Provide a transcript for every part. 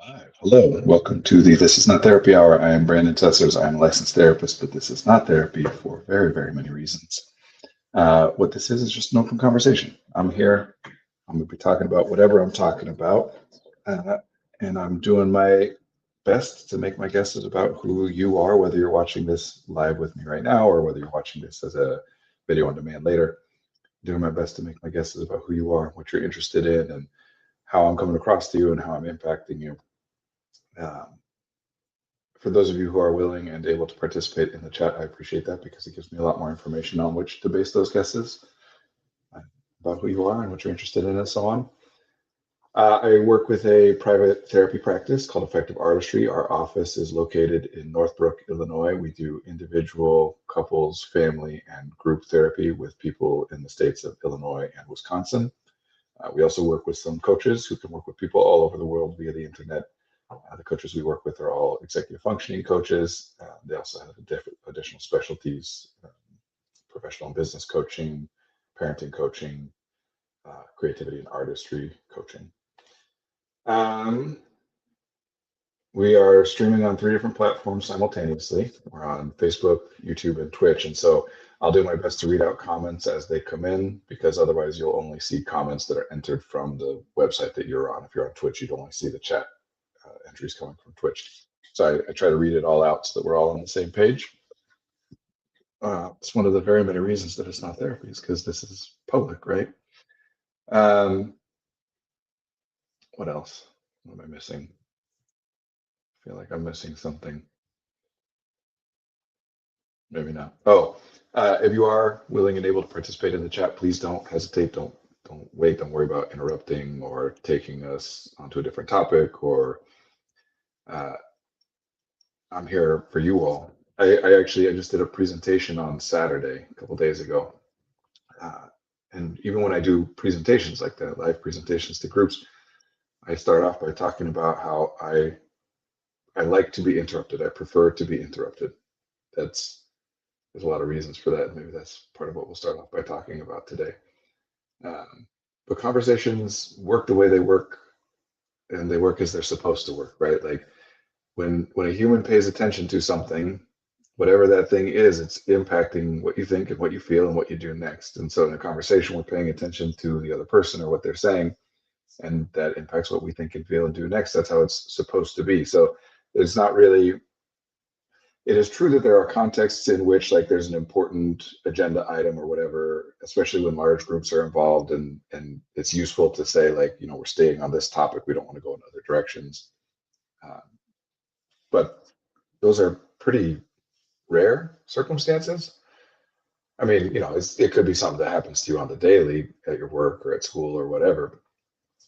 Hi, hello, and welcome to the This Is Not Therapy Hour. I am Brandon Tessers. I am a licensed therapist, but this is not therapy for very, very many reasons. What this is just an open conversation. I'm here. I'm going to be talking about whatever I'm talking about, uh, and I'm doing my best to make my guesses about who you are, whether you're watching this live with me right now or whether you're watching this as a video on demand later. Doing my best to make my guesses about who you are, what you're interested in, and how I'm coming across to you and how I'm impacting you. Um, for those of you who are willing and able to participate in the chat, I appreciate that because it gives me a lot more information on which to base those guesses about who you are and what you're interested in and so on. I work with a private therapy practice called Effective Artistry. Our office is located in Northbrook, Illinois. We do individual, couples, family, and group therapy with people in the states of Illinois and Wisconsin. We also work with some coaches who can work with people all over the world via the internet. The coaches we work with are all executive functioning coaches. They also have additional specialties, professional and business coaching, parenting coaching, creativity and artistry coaching. We are streaming on 3 different platforms simultaneously. We're on Facebook, YouTube, and Twitch. And so I'll do my best to read out comments as they come in, because otherwise you'll only see comments that are entered from the website that you're on. If you're on Twitch, you'd only see the chat entries coming from Twitch. So I try to read it all out so that we're all on the same page. It's one of the very many reasons that it's not therapy, is because this is public, right? What else? What am I missing? I feel like I'm missing something. Maybe not. Oh, if you are willing and able to participate in the chat, please don't hesitate. Don't wait. Don't worry about interrupting or taking us onto a different topic. Or I'm here for you all. I just did a presentation on Saturday, a couple days ago. And even when I do presentations like that, live presentations to groups, I start off by talking about how I like to be interrupted. I prefer to be interrupted. There's a lot of reasons for that. Maybe that's part of what we'll start off by talking about today. But conversations work the way they work, and they work as they're supposed to work, right? Like when a human pays attention to something, whatever that thing is, it's impacting what you think and what you feel and what you do next. And so in a conversation, we're paying attention to the other person or what they're saying, and that impacts what we think and feel and do next. That's how it's supposed to be. So it's not really, it is true that there are contexts in which like there's an important agenda item or whatever, especially when large groups are involved, and it's useful to say like, we're staying on this topic. We don't want to go in other directions. But those are pretty rare circumstances. I mean, it could be something that happens to you on the daily at your work or at school or whatever.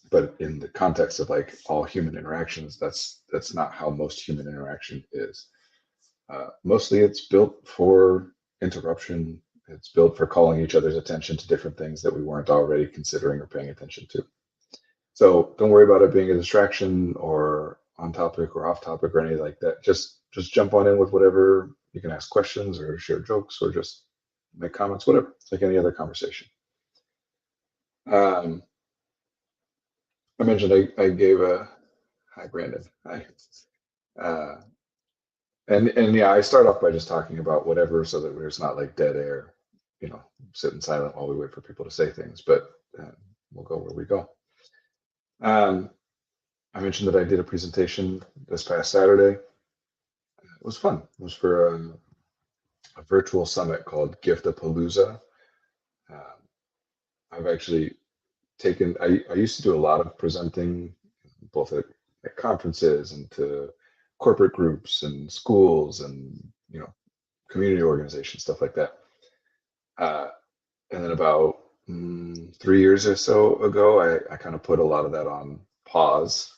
But in the context of like all human interactions, that's not how most human interaction is. Mostly it's built for interruption. It's built for calling each other's attention to different things that we weren't already considering or paying attention to. So don't worry about it being a distraction or on topic or off topic or anything like that. Just jump on in with whatever. You can ask questions or share jokes or just make comments, whatever. It's like any other conversation. I mentioned I gave a hi, Brandon. Hi. And yeah, I start off by just talking about whatever so that there's not like dead air, sitting silent while we wait for people to say things, but we'll go where we go. I mentioned that I did a presentation this past Saturday. It was fun. It was for a virtual summit called Giftapalooza. I've actually I used to do a lot of presenting, both at conferences and to corporate groups and schools and, community organizations, stuff like that. And then about 3 years or so ago, I kind of put a lot of that on pause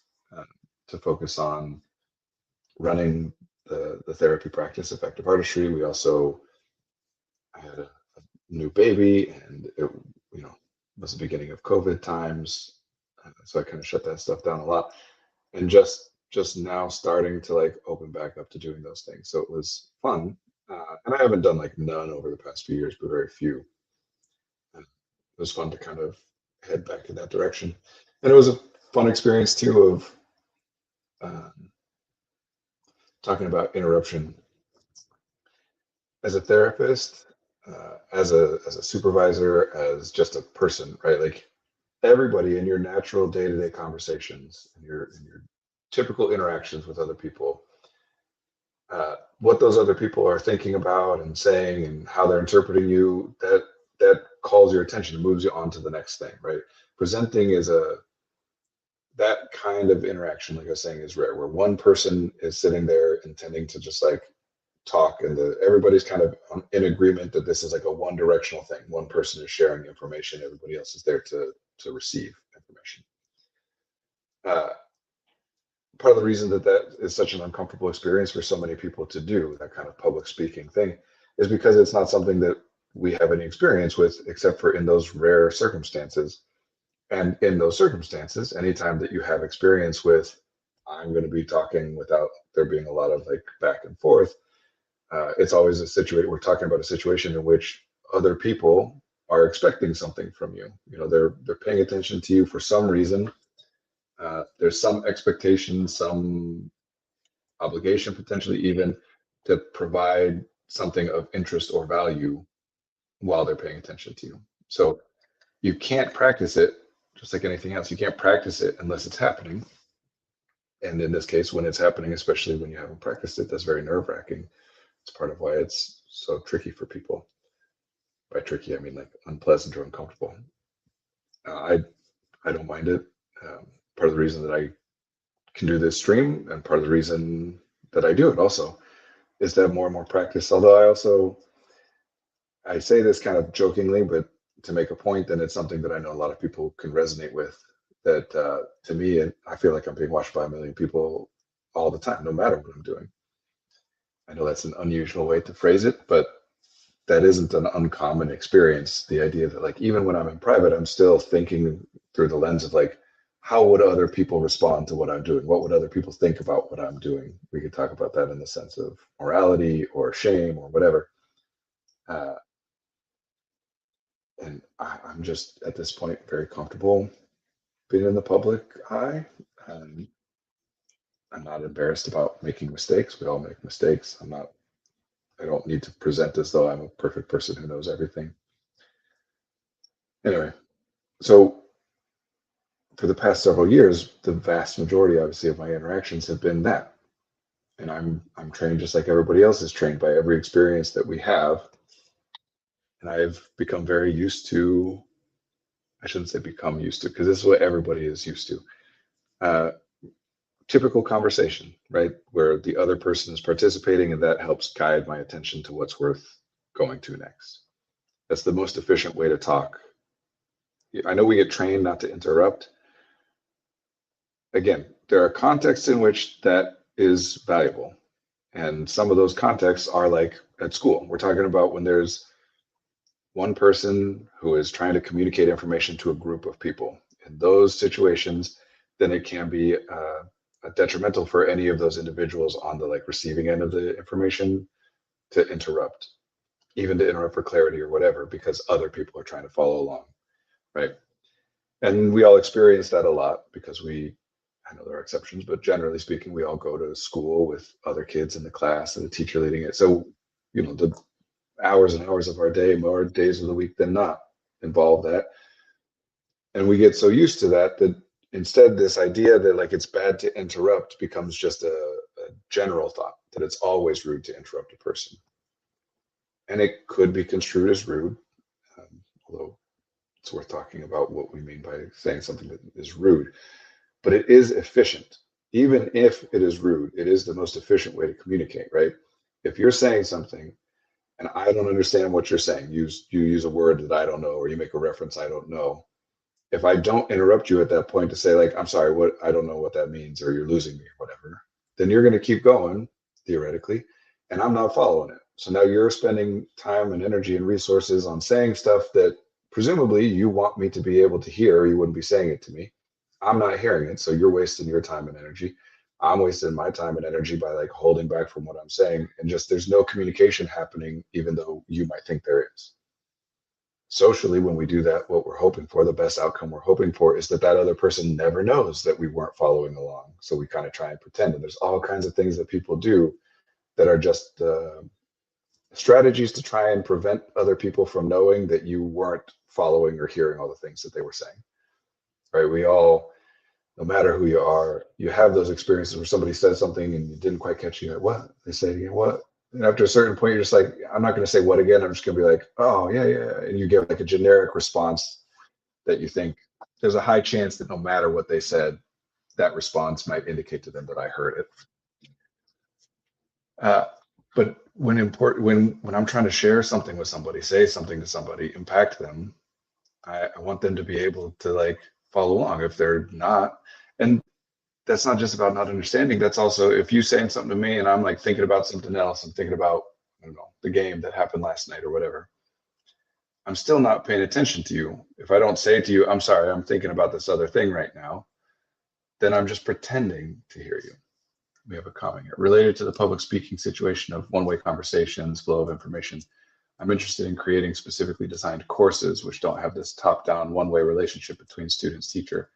to focus on running the therapy practice, Effective Artistry. We also had a new baby, and it was the beginning of COVID times, so I kind of shut that stuff down a lot, and just now starting to like open back up to doing those things. So it was fun, and I haven't done like none over the past few years, but very few. And it was fun to kind of head back in that direction, and it was a fun experience too of um, talking about interruption as a therapist, as a supervisor, as just a person, right? Like everybody in your natural day-to-day conversations and your typical interactions with other people, what those other people are thinking about and saying and how they're interpreting you, that calls your attention and moves you on to the next thing, right? Presenting is that kind of interaction, like I was saying, is rare, where one person is sitting there intending to just like talk, and everybody's kind of in agreement that this is like a one directional thing. One person is sharing information, everybody else is there to receive information. uh, Part of the reason that that is such an uncomfortable experience for so many people to do that kind of public speaking thing is because it's not something that we have any experience with, except for in those rare circumstances. And in those circumstances, anytime that you have experience with, I'm going to be talking without there being a lot of like back and forth, it's always a situation. We're talking about a situation in which other people are expecting something from you. You know, they're paying attention to you for some reason. There's some expectation, some obligation, potentially even to provide something of interest or value while they're paying attention to you. So you can't practice it just like anything else. You can't practice it unless it's happening. And in this case, when it's happening, especially when you haven't practiced it, that's very nerve wracking. It's part of why it's so tricky for people. By tricky, I mean like unpleasant or uncomfortable. I don't mind it. Part of the reason that I can do this stream, and part of the reason that I do it also, is to have more and more practice. Although I say this kind of jokingly, but to make a point, and it's something that I know a lot of people can resonate with. That to me, I feel like I'm being watched by a million people all the time, no matter what I'm doing. I know that's an unusual way to phrase it, but that isn't an uncommon experience. The idea that like even when I'm in private, I'm still thinking through the lens of like, how would other people respond to what I'm doing? What would other people think about what I'm doing? We could talk about that in the sense of morality or shame or whatever. Uh, and I'm just at this point very comfortable being in the public eye. Um, I'm not embarrassed about making mistakes. We all make mistakes. I don't need to present as though I'm a perfect person who knows everything. Anyway, so for the past several years, the vast majority, obviously, of my interactions have been that. And I'm trained just like everybody else is trained by every experience that we have. And I've become very used to, I shouldn't say become used to, because this is what everybody is used to. Uh, Typical conversation, right? Where the other person is participating, and that helps guide my attention to what's worth going to next. That's the most efficient way to talk. I know we get trained not to interrupt. Again, there are contexts in which that is valuable. And some of those contexts are like at school. We're talking about when there's one person who is trying to communicate information to a group of people. In those situations, then it can be detrimental for any of those individuals on the like receiving end of the information to interrupt, even to interrupt for clarity or whatever, because other people are trying to follow along, right? And we all experience that a lot because I know there are exceptions, but generally speaking, we all go to school with other kids in the class and the teacher leading it. So, you know, the hours and hours of our day, more days of the week than not, involve that. And we get so used to that that instead this idea that like it's bad to interrupt becomes just a general thought that it's always rude to interrupt a person. And it could be construed as rude, although it's worth talking about what we mean by saying something that is rude. But it is efficient. Even if it is rude, it is the most efficient way to communicate, right? If you're saying something and I don't understand what you're saying, you use a word that I don't know, or you make a reference I don't know. If I don't interrupt you at that point to say like, I'm sorry, what, I don't know what that means, or you're losing me or whatever, then you're going to keep going theoretically, and I'm not following it. So now you're spending time and energy and resources on saying stuff that presumably you want me to be able to hear, or you wouldn't be saying it to me. I'm not hearing it, so you're wasting your time and energy. I'm wasting my time and energy by like holding back from what I'm saying, and just there's no communication happening, even though you might think there is. socially, when we do that, what we're hoping for, the best outcome we're hoping for, is that that other person never knows that we weren't following along. So we kind of try and pretend. And there's all kinds of things that people do that are just strategies to try and prevent other people from knowing that you weren't following or hearing all the things that they were saying. Right? We all, no matter who you are, you have those experiences where somebody says something and you didn't quite catch you. Like, what? They say it again, what? And after a certain point, you're just like, I'm not going to say what again. I'm just going to be like, oh, yeah, yeah. And you give like a generic response that you think there's a high chance that no matter what they said, that response might indicate to them that I heard it. But when I'm trying to share something with somebody, say something to somebody, impact them, I want them to be able to like follow along. If they're not, and that's not just about not understanding. That's also if you saying something to me and I'm like thinking about something else. I'm thinking about, I don't know, the game that happened last night or whatever. I'm still not paying attention to you. If I don't say to you, I'm sorry, I'm thinking about this other thing right now, then I'm just pretending to hear you. We have a comment here related to the public speaking situation of one-way conversations, flow of information. I'm interested in creating specifically designed courses which don't have this top-down one-way relationship between students, teacher.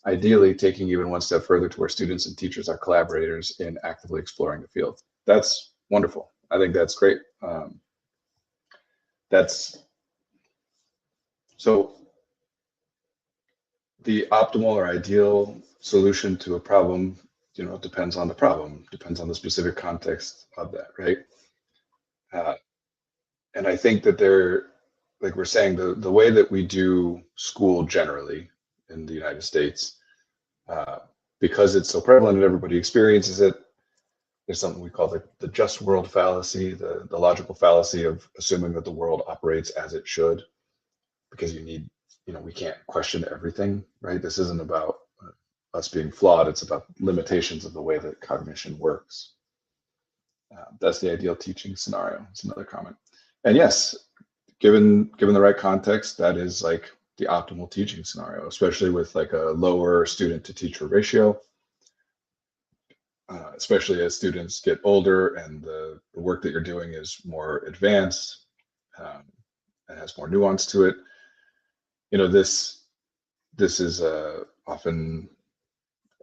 Ideally, taking even one step further to where students and teachers are collaborators in actively exploring the field. That's wonderful. I think that's great. That's so the optimal or ideal solution to a problem, depends on the problem, depends on the specific context of that, right? And I think that like we're saying, the way that we do school generally in the United States, because it's so prevalent and everybody experiences it, there's something we call the just world fallacy, the logical fallacy of assuming that the world operates as it should, because we can't question everything, right? This isn't about us being flawed. It's about limitations of the way that cognition works. That's the ideal teaching scenario. It's another comment. And yes, given the right context, that is like the optimal teaching scenario, especially with like a lower student to teacher ratio, especially as students get older and the work that you're doing is more advanced and has more nuance to it. This is often,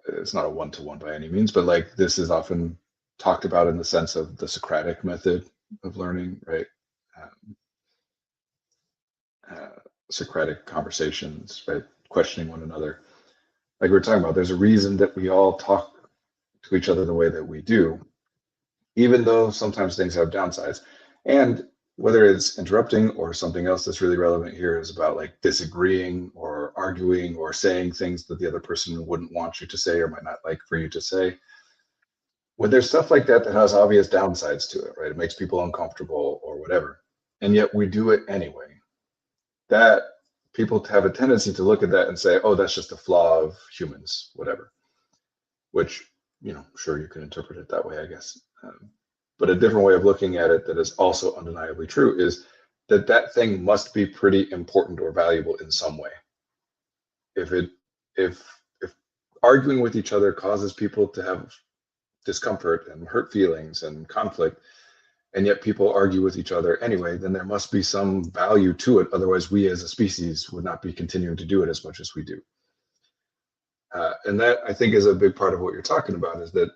it's not a one-to-one by any means, but like this is often talked about in the sense of the Socratic method of learning, right? Socratic conversations, right? Questioning one another. Like we were talking about, there's a reason that we all talk to each other the way that we do, even though sometimes things have downsides. And whether it's interrupting or something else that's really relevant here is about like disagreeing or arguing or saying things that the other person wouldn't want you to say or might not like for you to say. When there's stuff like that that has obvious downsides to it, right? It makes people uncomfortable or whatever, and yet we do it anyway. That people have a tendency to look at that and say, oh, that's just a flaw of humans, whatever, which, sure, you can interpret it that way, I guess. But a different way of looking at it that is also undeniably true is that thing must be pretty important or valuable in some way. If arguing with each other causes people to have discomfort and hurt feelings and conflict, and yet people argue with each other anyway, then there must be some value to it. Otherwise, we as a species would not be continuing to do it as much as we do. And that, I think, is a big part of what you're talking about, is that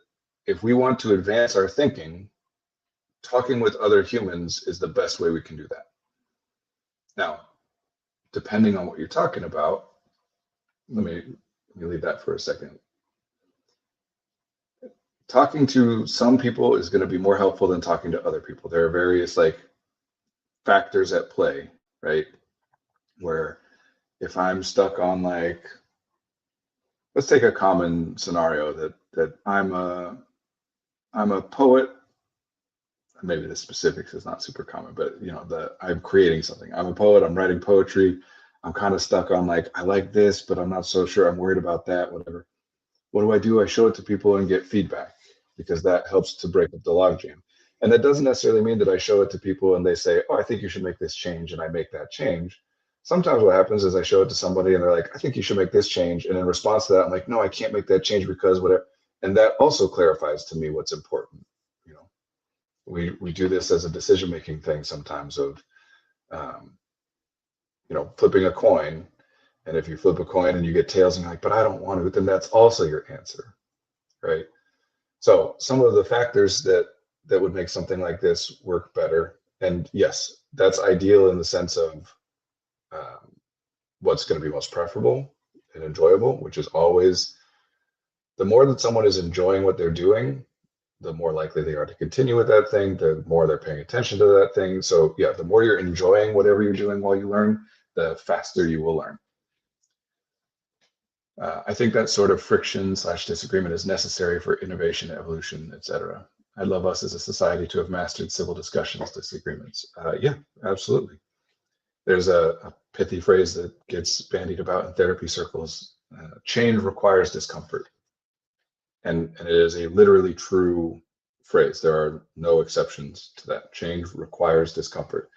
if we want to advance our thinking, talking with other humans is the best way we can do that. Now, depending on what you're talking about, let me leave that for a second. Talking to some people is going to be more helpful than talking to other people. There are various like factors at play, right? Where if I'm stuck on like, let's take a common scenario that I'm a poet. Maybe the specifics is not super common, but I'm creating something. I'm a poet. I'm writing poetry. I'm kind of stuck on like, I like this, but I'm not so sure. I'm worried about that, whatever. What do? I show it to people and get feedback, because that helps to break up the logjam. And that doesn't necessarily mean that I show it to people and they say, oh, I think you should make this change, and I make that change. Sometimes what happens is I show it to somebody and they're like, I think you should make this change. And in response to that, I'm like, no, I can't make that change because whatever. And that also clarifies to me what's important. We do this as a decision-making thing sometimes of, flipping a coin. And if you flip a coin and you get tails and you're like, but I don't want to, then that's also your answer, right? So some of the factors that would make something like this work better. And yes, that's ideal in the sense of what's going to be most preferable and enjoyable, which is always the more that someone is enjoying what they're doing, the more likely they are to continue with that thing, the more they're paying attention to that thing. So yeah, the more you're enjoying whatever you're doing while you learn, the faster you will learn. I think that sort of friction/disagreement is necessary for innovation, evolution, etc. I'd love us as a society to have mastered civil discussions, disagreements. Yeah, absolutely. There's a pithy phrase that gets bandied about in therapy circles. Change requires discomfort. And it is a literally true phrase. There are no exceptions to that. Change requires discomfort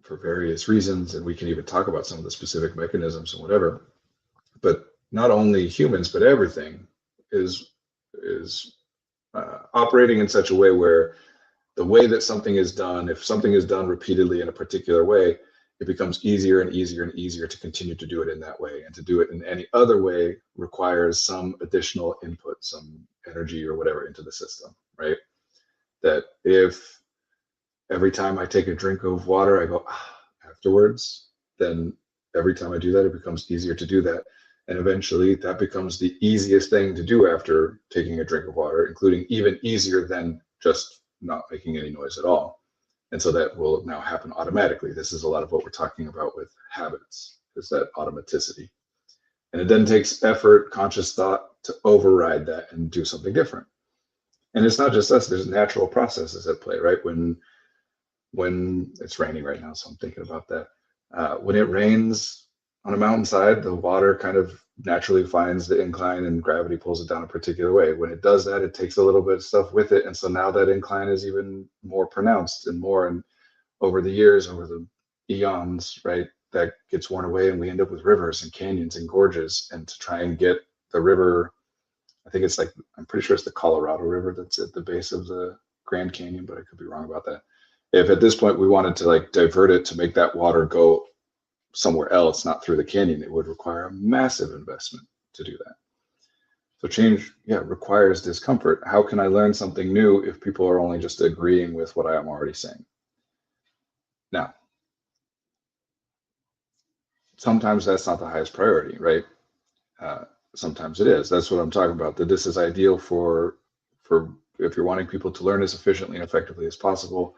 for various reasons. And we can even talk about some of the specific mechanisms and whatever. But not only humans, but everything is operating in such a way where the way that something is done, if something is done repeatedly in a particular way, it becomes easier and easier and easier to continue to do it in that way. And to do it in any other way requires some additional input, some energy or whatever into the system, right? That if every time I take a drink of water, I go afterwards, then every time I do that, it becomes easier to do that. And eventually that becomes the easiest thing to do after taking a drink of water, including even easier than just not making any noise at all. And so that will now happen automatically. This is a lot of what we're talking about with habits, is that automaticity. And it then takes effort, conscious thought to override that and do something different. And it's not just us, there's natural processes at play, right? When it's raining right now, so I'm thinking about that. When it rains on a mountainside, the water kind of naturally finds the incline and gravity pulls it down a particular way. When it does that, it takes a little bit of stuff with it. And so now that incline is even more pronounced and more. And over the years, over the eons, right, that gets worn away and we end up with rivers and canyons and gorges. And to try and get the river, I think it's like, I'm pretty sure it's the Colorado River that's at the base of the Grand Canyon, but I could be wrong about that. If at this point we wanted to like divert it to make that water go somewhere else, not through the canyon, it would require a massive investment to do that. So change, yeah, requires discomfort. How can I learn something new if people are only just agreeing with what I am already saying? Now, sometimes that's not the highest priority, right? Sometimes it is. That's what I'm talking about. That this is ideal for if you're wanting people to learn as efficiently and effectively as possible.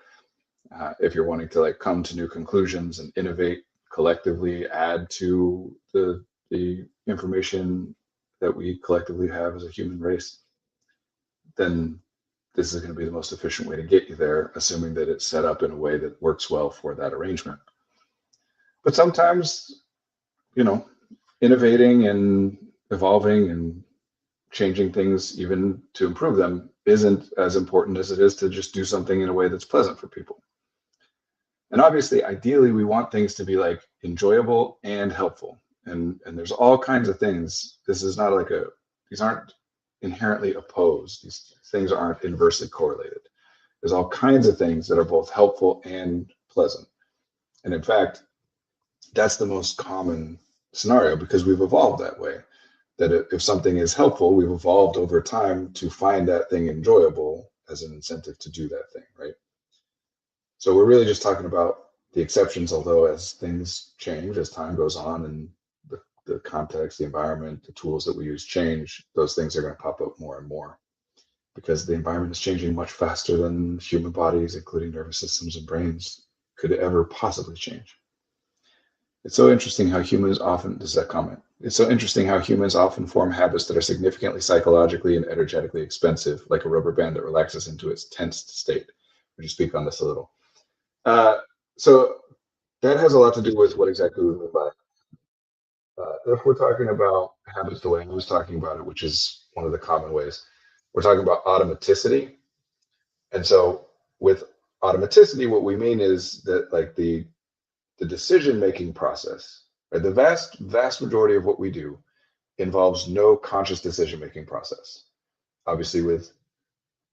If you're wanting to like come to new conclusions and innovate collectively, add to the information that we collectively have as a human race, then this is going to be the most efficient way to get you there, assuming that it's set up in a way that works well for that arrangement. But sometimes, innovating and evolving and changing things even to improve them isn't as important as it is to just do something in a way that's pleasant for people. And obviously, ideally, we want things to be like enjoyable and helpful. And there's all kinds of things. This is not like these aren't inherently opposed. These things aren't inversely correlated. There's all kinds of things that are both helpful and pleasant. And in fact, that's the most common scenario because we've evolved that way. That if something is helpful, we've evolved over time to find that thing enjoyable as an incentive to do that thing, right? So we're really just talking about the exceptions, although as things change, as time goes on and the context, the environment, the tools that we use change, those things are going to pop up more and more because the environment is changing much faster than human bodies, including nervous systems and brains, could ever possibly change. It's so interesting how humans often, this is that comment, it's so interesting how humans often form habits that are significantly psychologically and energetically expensive, like a rubber band that relaxes into its tensed state. Would you speak on this a little? So that has a lot to do with what exactly we mean by if we're talking about habits the way I was talking about it, which is one of the common ways, we're talking about automaticity. And so with automaticity, what we mean is that like the decision-making process, right? The vast majority of what we do involves no conscious decision-making process. Obviously with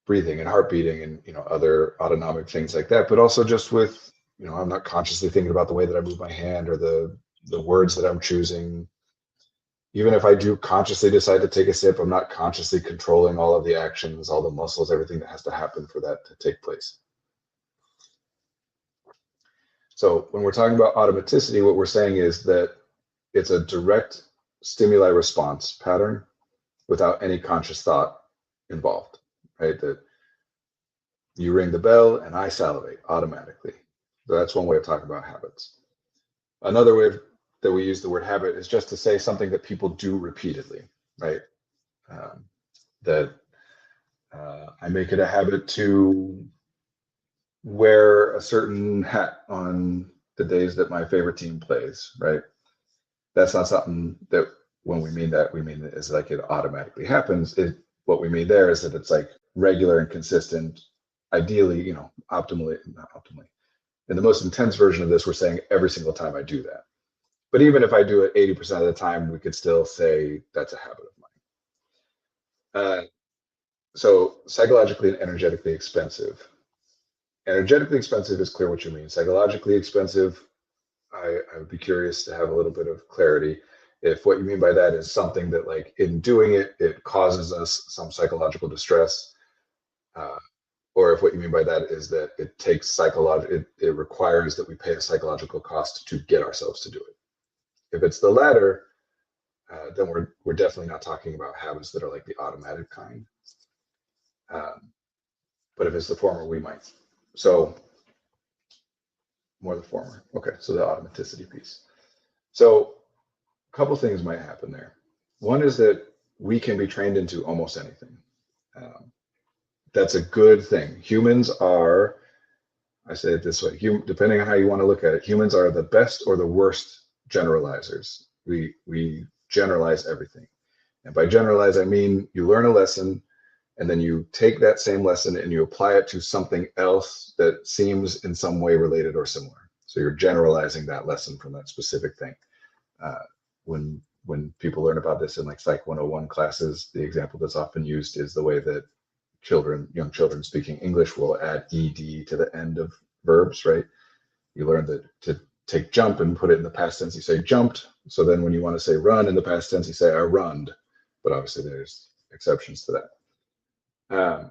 breathing and heart beating and other autonomic things like that, but also just with I'm not consciously thinking about the way that I move my hand or the words that I'm choosing. Even if I do consciously decide to take a sip, I'm not consciously controlling all of the actions, all the muscles, everything that has to happen for that to take place. So when we're talking about automaticity, what we're saying is that it's a direct stimuli response pattern without any conscious thought involved, right? That you ring the bell and I salivate automatically. So that's one way of talking about habits. Another way that we use the word habit is just to say something that people do repeatedly, right? That I make it a habit to wear a certain hat on the days that my favorite team plays, right? That's not something that when we mean that, we mean it is like it automatically happens. What we mean there is that it's like regular and consistent, ideally, optimally, not optimally. In the most intense version of this, we're saying every single time I do that. But even if I do it 80% of the time, we could still say that's a habit of mine. So psychologically and energetically expensive. Energetically expensive is clear what you mean. Psychologically expensive, I would be curious to have a little bit of clarity. If what you mean by that is something that, like, in doing it, it causes us some psychological distress, or if what you mean by that is that it takes it requires that we pay a psychological cost to get ourselves to do it. If it's the latter, then we're definitely not talking about habits that are like the automatic kind. But if it's the former, we might. So more the former. Okay, so the automaticity piece. So a couple things might happen there. One is that we can be trained into almost anything. That's a good thing. Humans are, I say it this way, depending on how you want to look at it, humans are the best or the worst generalizers. We generalize everything. And by generalize, I mean you learn a lesson and then you take that same lesson and you apply it to something else that seems in some way related or similar. So you're generalizing that lesson from that specific thing. When people learn about this in like Psych 101 classes, the example that's often used is the way that young children speaking English will add ed to the end of verbs, right? You learn that to take jump and put it in the past tense, you say jumped. So then when you want to say run in the past tense, you say I runned. But obviously there's exceptions to that.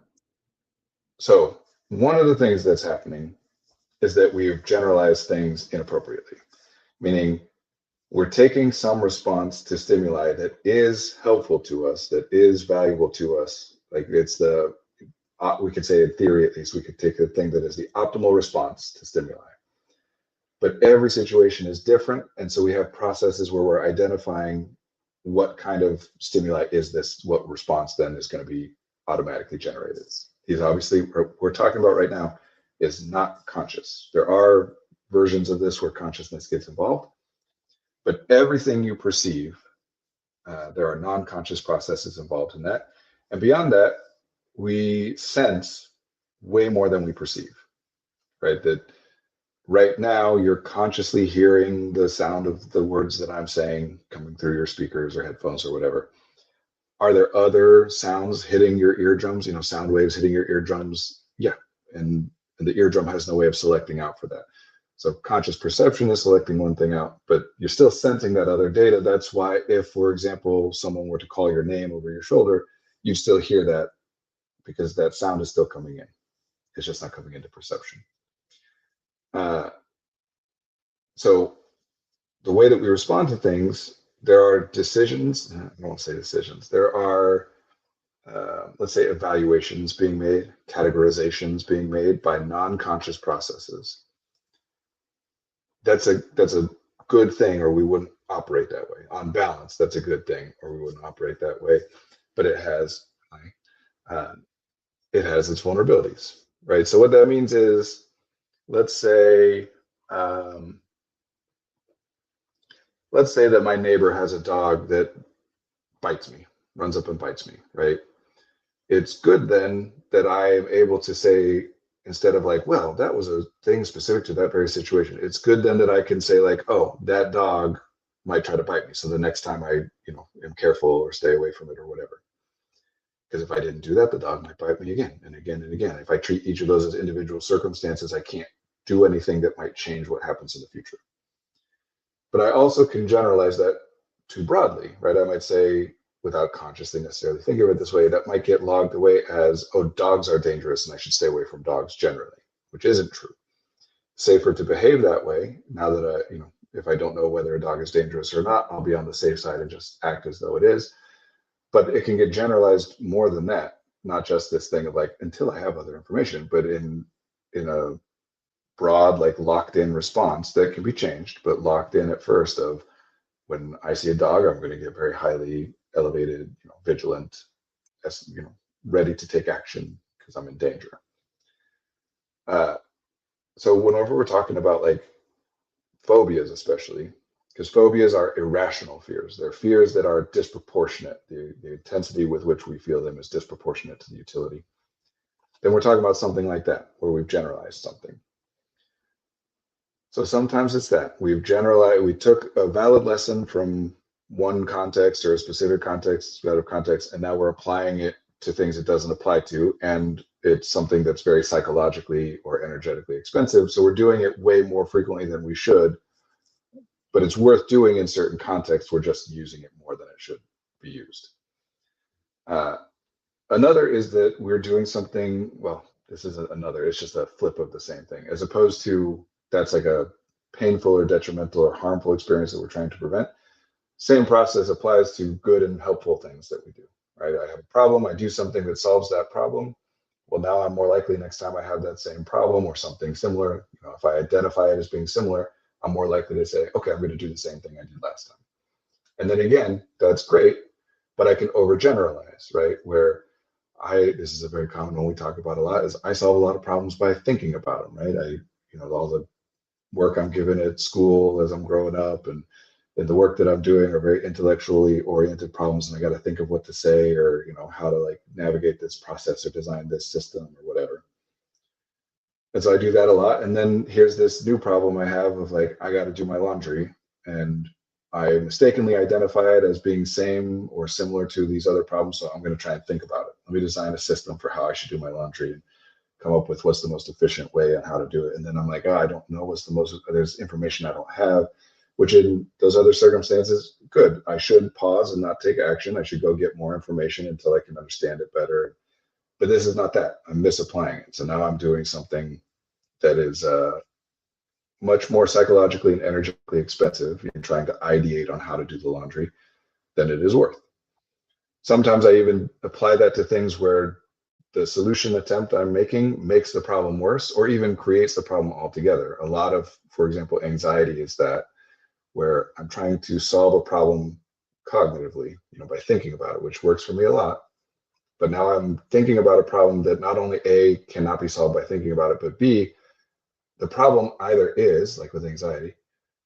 So one of the things that's happening is that we've generalized things inappropriately, meaning we're taking some response to stimuli that is helpful to us, that is valuable to us. Like it's we could say in theory, at least, we could take a thing that is the optimal response to stimuli. But every situation is different. And so we have processes where we're identifying what kind of stimuli is this, what response then is going to be automatically generated. These obviously, we're talking about right now, is not conscious. There are versions of this where consciousness gets involved, but everything you perceive, there are non-conscious processes involved in that. And beyond that, we sense way more than we perceive, right? That right now you're consciously hearing the sound of the words that I'm saying coming through your speakers or headphones or whatever. Are there other sounds hitting your eardrums, sound waves hitting your eardrums? Yeah. And the eardrum has no way of selecting out for that. So conscious perception is selecting one thing out, but you're still sensing that other data. That's why if, for example, someone were to call your name over your shoulder, you still hear that because that sound is still coming in. It's just not coming into perception. So the way that we respond to things, there are decisions. I don't want to say decisions. There are, let's say, evaluations being made, categorizations being made by non-conscious processes. That's a good thing, or we wouldn't operate that way. On balance, that's a good thing, or we wouldn't operate that way. But it has its vulnerabilities, right? So what that means is, let's say that my neighbor has a dog that bites me, runs up and bites me, right? It's good then that I am able to say, instead of like, well, that was a thing specific to that very situation. It's good then that I can say like, oh, that dog might try to bite me. So the next time I, am careful or stay away from it or whatever. Because if I didn't do that, the dog might bite me again and again and again. If I treat each of those as individual circumstances, I can't do anything that might change what happens in the future. But I also can generalize that too broadly, right? I might say, without consciously necessarily thinking of it this way, that might get logged away as, oh, dogs are dangerous and I should stay away from dogs generally, which isn't true. Safer to behave that way, now that if I don't know whether a dog is dangerous or not, I'll be on the safe side and just act as though it is. But it can get generalized more than that, not just this thing of like, until I have other information, but in a broad, like locked in response that can be changed, but locked in at first of, when I see a dog, I'm going to get very highly elevated, vigilant, ready to take action because I'm in danger. So whenever we're talking about like phobias, especially, because phobias are irrational fears. They're fears that are disproportionate. The intensity with which we feel them is disproportionate to the utility. Then we're talking about something like that, where we've generalized something. So sometimes it's that we've generalized, we took a valid lesson from one context or a specific context, out of context, and now we're applying it to things it doesn't apply to, and it's something that's very psychologically or energetically expensive. So we're doing it way more frequently than we should, but it's worth doing in certain contexts. We're just using it more than it should be used. Another is that we're doing something, well, this isn't another, it's just a flip of the same thing, as opposed to that's like a painful or detrimental or harmful experience that we're trying to prevent. Same process applies to good and helpful things that we do, right? I have a problem, I do something that solves that problem. Well, now I'm more likely next time I have that same problem or something similar, if I identify it as being similar, I'm more likely to say, okay, I'm going to do the same thing I did last time. And then again, that's great, but I can overgeneralize, right? Where this is a very common one we talk about a lot, is I solve a lot of problems by thinking about them, right? All the work I'm given at school as I'm growing up and the work that I'm doing are very intellectually oriented problems, and I got to think of what to say or how to like navigate this process or design this system or whatever. And so I do that a lot. And then here's this new problem I have of like, I got to do my laundry, and I mistakenly identify it as being same or similar to these other problems. So I'm going to try and think about it. Let me design a system for how I should do my laundry and come up with what's the most efficient way on how to do it. And then I'm like, oh, I don't know what's the most, there's information I don't have, which in those other circumstances, good. I should pause and not take action. I should go get more information until I can understand it better. But this is not that. I'm misapplying it. So now I'm doing something that is much more psychologically and energetically expensive in trying to ideate on how to do the laundry than it is worth. Sometimes I even apply that to things where the solution attempt I'm making makes the problem worse or even creates the problem altogether. A lot of, for example, anxiety is that, where I'm trying to solve a problem cognitively, by thinking about it, which works for me a lot. But now I'm thinking about a problem that not only A, cannot be solved by thinking about it, but B, the problem either is, like with anxiety,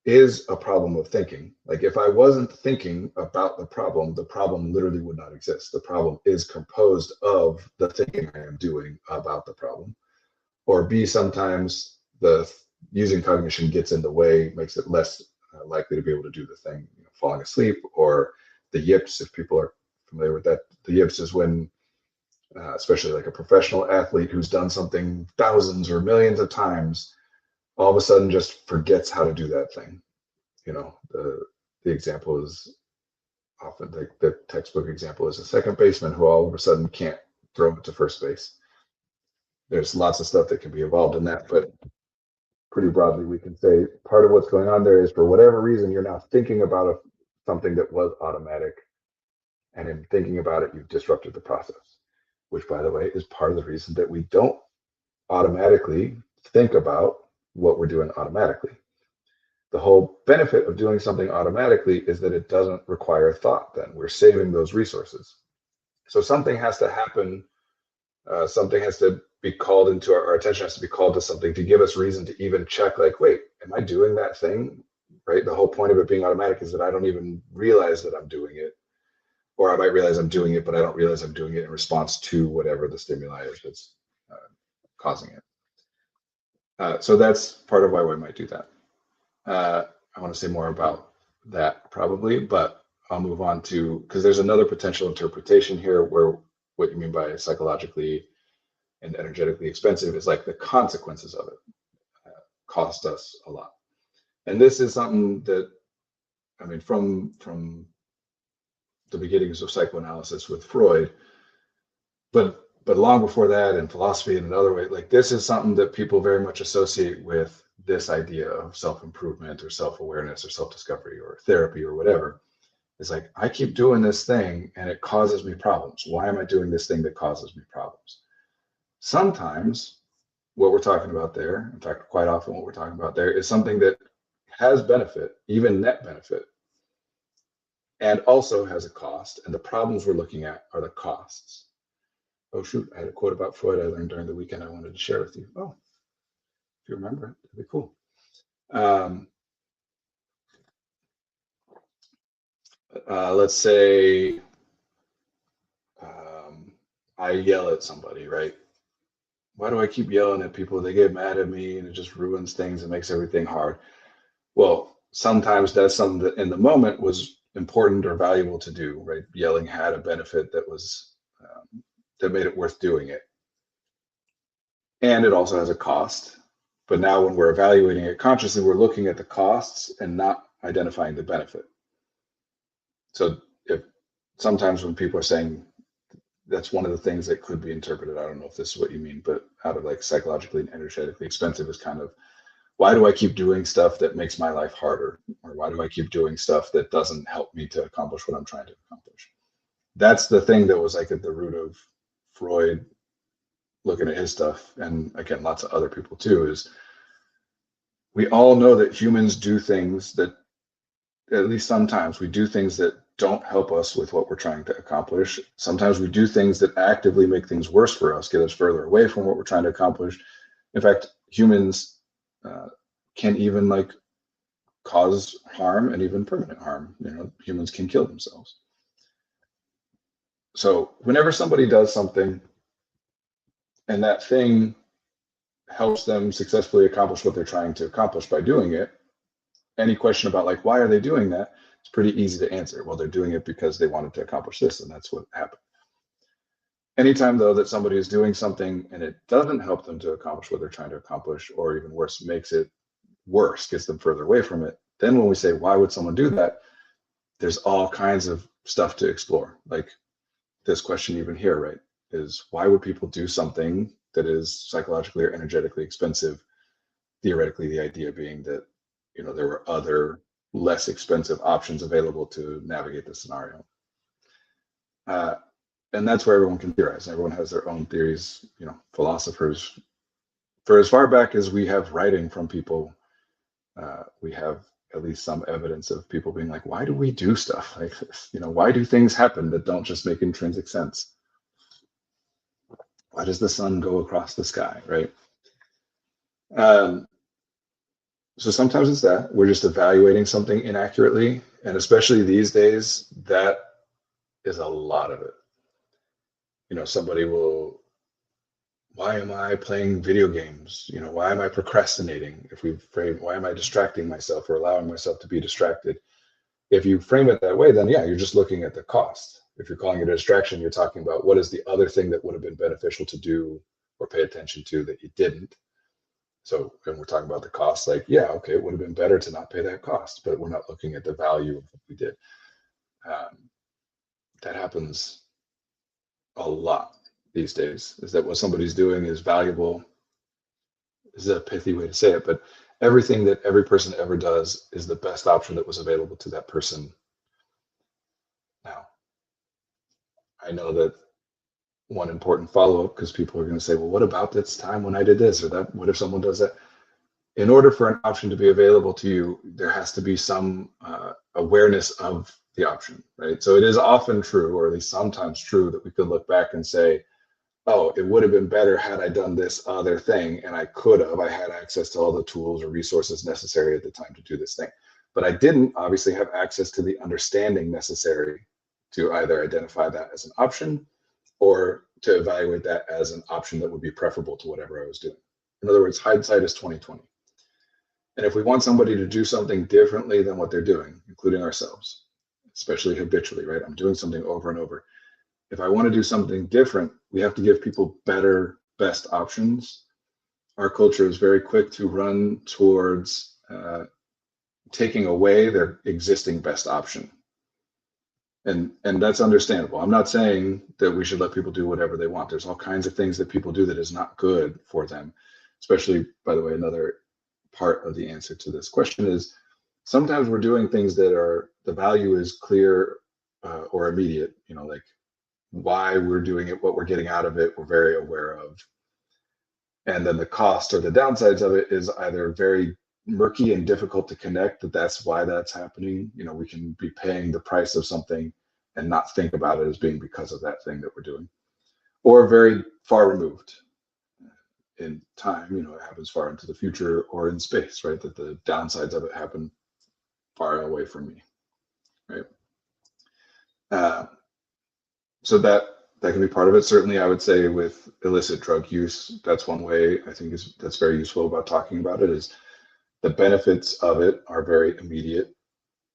is a problem of thinking. Like if I wasn't thinking about the problem literally would not exist. The problem is composed of the thinking I am doing about the problem. Or B, sometimes the using cognition gets in the way, makes it less likely to be able to do the thing, falling asleep, or the yips, if people are familiar with that. The yips is when, especially like a professional athlete who's done something thousands or millions of times, all of a sudden just forgets how to do that thing. The example is often the textbook example is a second baseman who all of a sudden can't throw it to first base. There's lots of stuff that can be involved in that, but pretty broadly, we can say part of what's going on there is, for whatever reason, you're now thinking about something that was automatic, and in thinking about it, you've disrupted the process, which, by the way, is part of the reason that we don't automatically think about what we're doing automatically. The whole benefit of doing something automatically is that it doesn't require thought. Then we're saving those resources. So something has to happen. Something has to be called into our attention, has to be called to something to give us reason to even check, like, wait, am I doing that thing? Right? The whole point of it being automatic is that I don't even realize that I'm doing it. Or I might realize I'm doing it, but I don't realize I'm doing it in response to whatever the stimuli is that's causing it. So that's part of why we might do that. I want to say more about that probably, but I'll move on to, because there's another potential interpretation here where what you mean by psychologically and energetically expensive is like the consequences of it. cost us a lot. And this is something that, I mean, from the beginnings of psychoanalysis with Freud, but long before that in philosophy in another way, like this is something that people very much associate with this idea of self-improvement or self-awareness or self-discovery or therapy or whatever. It's like, I keep doing this thing and it causes me problems. Why am I doing this thing that causes me problems? Sometimes what we're talking about there, in fact, quite often what we're talking about there is something that has benefit, even net benefit, and also has a cost. And the problems we're looking at are the costs. Oh, shoot, I had a quote about Freud I learned during the weekend I wanted to share with you. Oh, if you remember it, that'd be cool. Let's say I yell at somebody, right? Why do I keep yelling at people? They get mad at me and it just ruins things and makes everything hard. Well, sometimes that's something that in the moment was important or valuable to do, right? Yelling had a benefit that was that made it worth doing it. And it also has a cost. But now when we're evaluating it consciously, we're looking at the costs and not identifying the benefit. So if sometimes when people are saying that's one of the things that could be interpreted, I don't know if this is what you mean, but out of like psychologically and energetically expensive is kind of, why do I keep doing stuff that makes my life harder? Or why do I keep doing stuff that doesn't help me to accomplish what I'm trying to accomplish? That's the thing that was like at the root of Freud looking at his stuff, and again, lots of other people too, is we all know that humans do things that, at least sometimes, we do things that don't help us with what we're trying to accomplish. Sometimes we do things that actively make things worse for us, get us further away from what we're trying to accomplish. In fact, humans can even like cause harm and even permanent harm. You know, humans can kill themselves. So whenever somebody does something and that thing helps them successfully accomplish what they're trying to accomplish by doing it, any question about like, why are they doing that? It's pretty easy to answer. Well, they're doing it because they wanted to accomplish this, and that's what happened. Anytime, though, that somebody is doing something and it doesn't help them to accomplish what they're trying to accomplish, or even worse, makes it worse, gets them further away from it, then when we say, why would someone do that? There's all kinds of stuff to explore. Like this question even here, right, is why would people do something that is psychologically or energetically expensive? Theoretically, the idea being that, you know, there were other less expensive options available to navigate the scenario. And that's where everyone can theorize. Everyone has their own theories. You know, philosophers, for as far back as we have writing from people, we have at least some evidence of people being like, why do we do stuff like this? You know, why do things happen that don't just make intrinsic sense? Why does the sun go across the sky, right? So sometimes it's that we're just evaluating something inaccurately. And especially these days, that is a lot of it. You know, somebody will, why am I playing video games? You know, why am I procrastinating? If we frame, why am I distracting myself or allowing myself to be distracted? If you frame it that way, then yeah, you're just looking at the cost. If you're calling it a distraction, you're talking about what is the other thing that would have been beneficial to do or pay attention to that you didn't. So when we're talking about the cost, like, yeah, okay, it would have been better to not pay that cost, but we're not looking at the value of what we did. That happens a lot these days, is that what somebody's doing is valuable. This is a pithy way to say it, but everything that every person ever does is the best option that was available to that person. Now, I know that one important follow-up, because people are going to say, well, what about this time when I did this or that? What if someone does that? In order for an option to be available to you, there has to be some awareness of the option, right? So it is often true, or at least sometimes true, that we could look back and say, oh, it would have been better had I done this other thing, and I could have, I had access to all the tools or resources necessary at the time to do this thing. But I didn't obviously have access to the understanding necessary to either identify that as an option or to evaluate that as an option that would be preferable to whatever I was doing. In other words, hindsight is 20/20. And if we want somebody to do something differently than what they're doing, including ourselves, especially habitually, right? I'm doing something over and over. If I want to do something different, we have to give people better, best options. our culture is very quick to run towards taking away their existing best option. And that's understandable. I'm not saying that we should let people do whatever they want. There's all kinds of things that people do that is not good for them. Especially, by the way, another part of the answer to this question is sometimes we're doing things that are, the value is clear or immediate, like why we're doing it, what we're getting out of it, we're very aware of. And then the cost or the downsides of it is either very murky and difficult to connect, that's why that's happening. We can be paying the price of something and not think about it as being because of that thing that we're doing, or very far removed in time. It happens far into the future or in space, right? That the downsides of it happen far away from me, right? So that can be part of it. Certainly, I would say with illicit drug use, that's one way I think that's very useful about talking about it, is the benefits of it are very immediate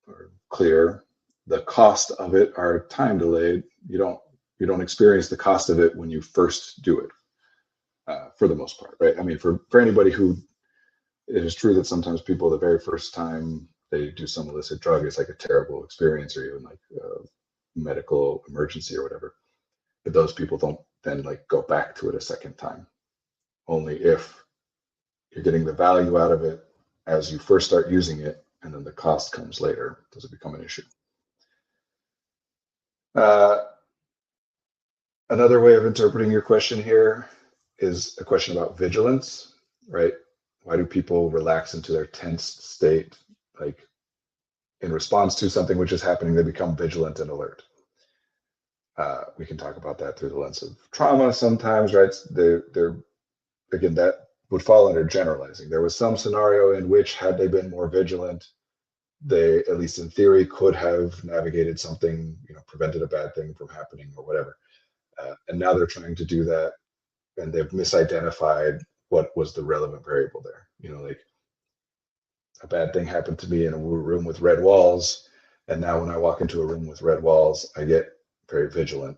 or clear. The cost of it are time delayed. You don't experience the cost of it when you first do it, for the most part, right? I mean, for anybody who, it is true that sometimes people the very first time they do some illicit drug, it's like a terrible experience or even like a medical emergency or whatever. But those people don't then like go back to it a second time. Only if you're getting the value out of it as you first start using it, and then the cost comes later, does it become an issue. Another way of interpreting your question here is a question about vigilance, right? Why do people relax into their tense state? Like in response to something which is happening, they become vigilant and alert. We can talk about that through the lens of trauma sometimes, right? They're again, that would fall under generalizing. There was some scenario in which, had they been more vigilant, they, at least in theory, could have navigated something, prevented a bad thing from happening or whatever. And now they're trying to do that, and they've misidentified what was the relevant variable there. Like a bad thing happened to me in a room with red walls, and now when I walk into a room with red walls, I get very vigilant.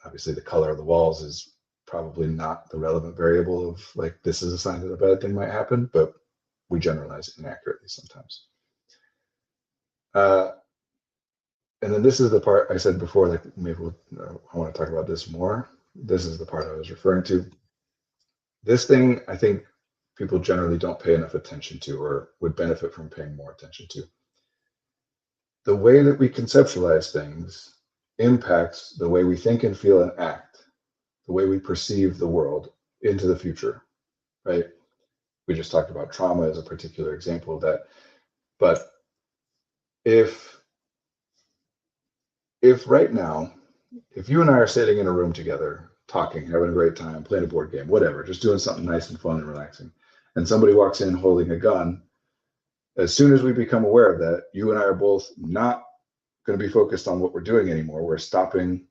Obviously, the color of the walls is probably not the relevant variable of like, this is a sign that a bad thing might happen, but we generalize inaccurately sometimes. And then this is the part I said before, like maybe I want to talk about this more. This is the part I was referring to. This thing, I think people generally don't pay enough attention to, or would benefit from paying more attention to. The way that we conceptualize things impacts the way we think and feel and act, the way we perceive the world into the future, right? We just talked about trauma as a particular example of that. But if right now, if you and I are sitting in a room together, talking, having a great time, playing a board game, whatever, just doing something nice and fun and relaxing, and somebody walks in holding a gun, as soon as we become aware of that, you and I are both not going to be focused on what we're doing anymore. We're stopping,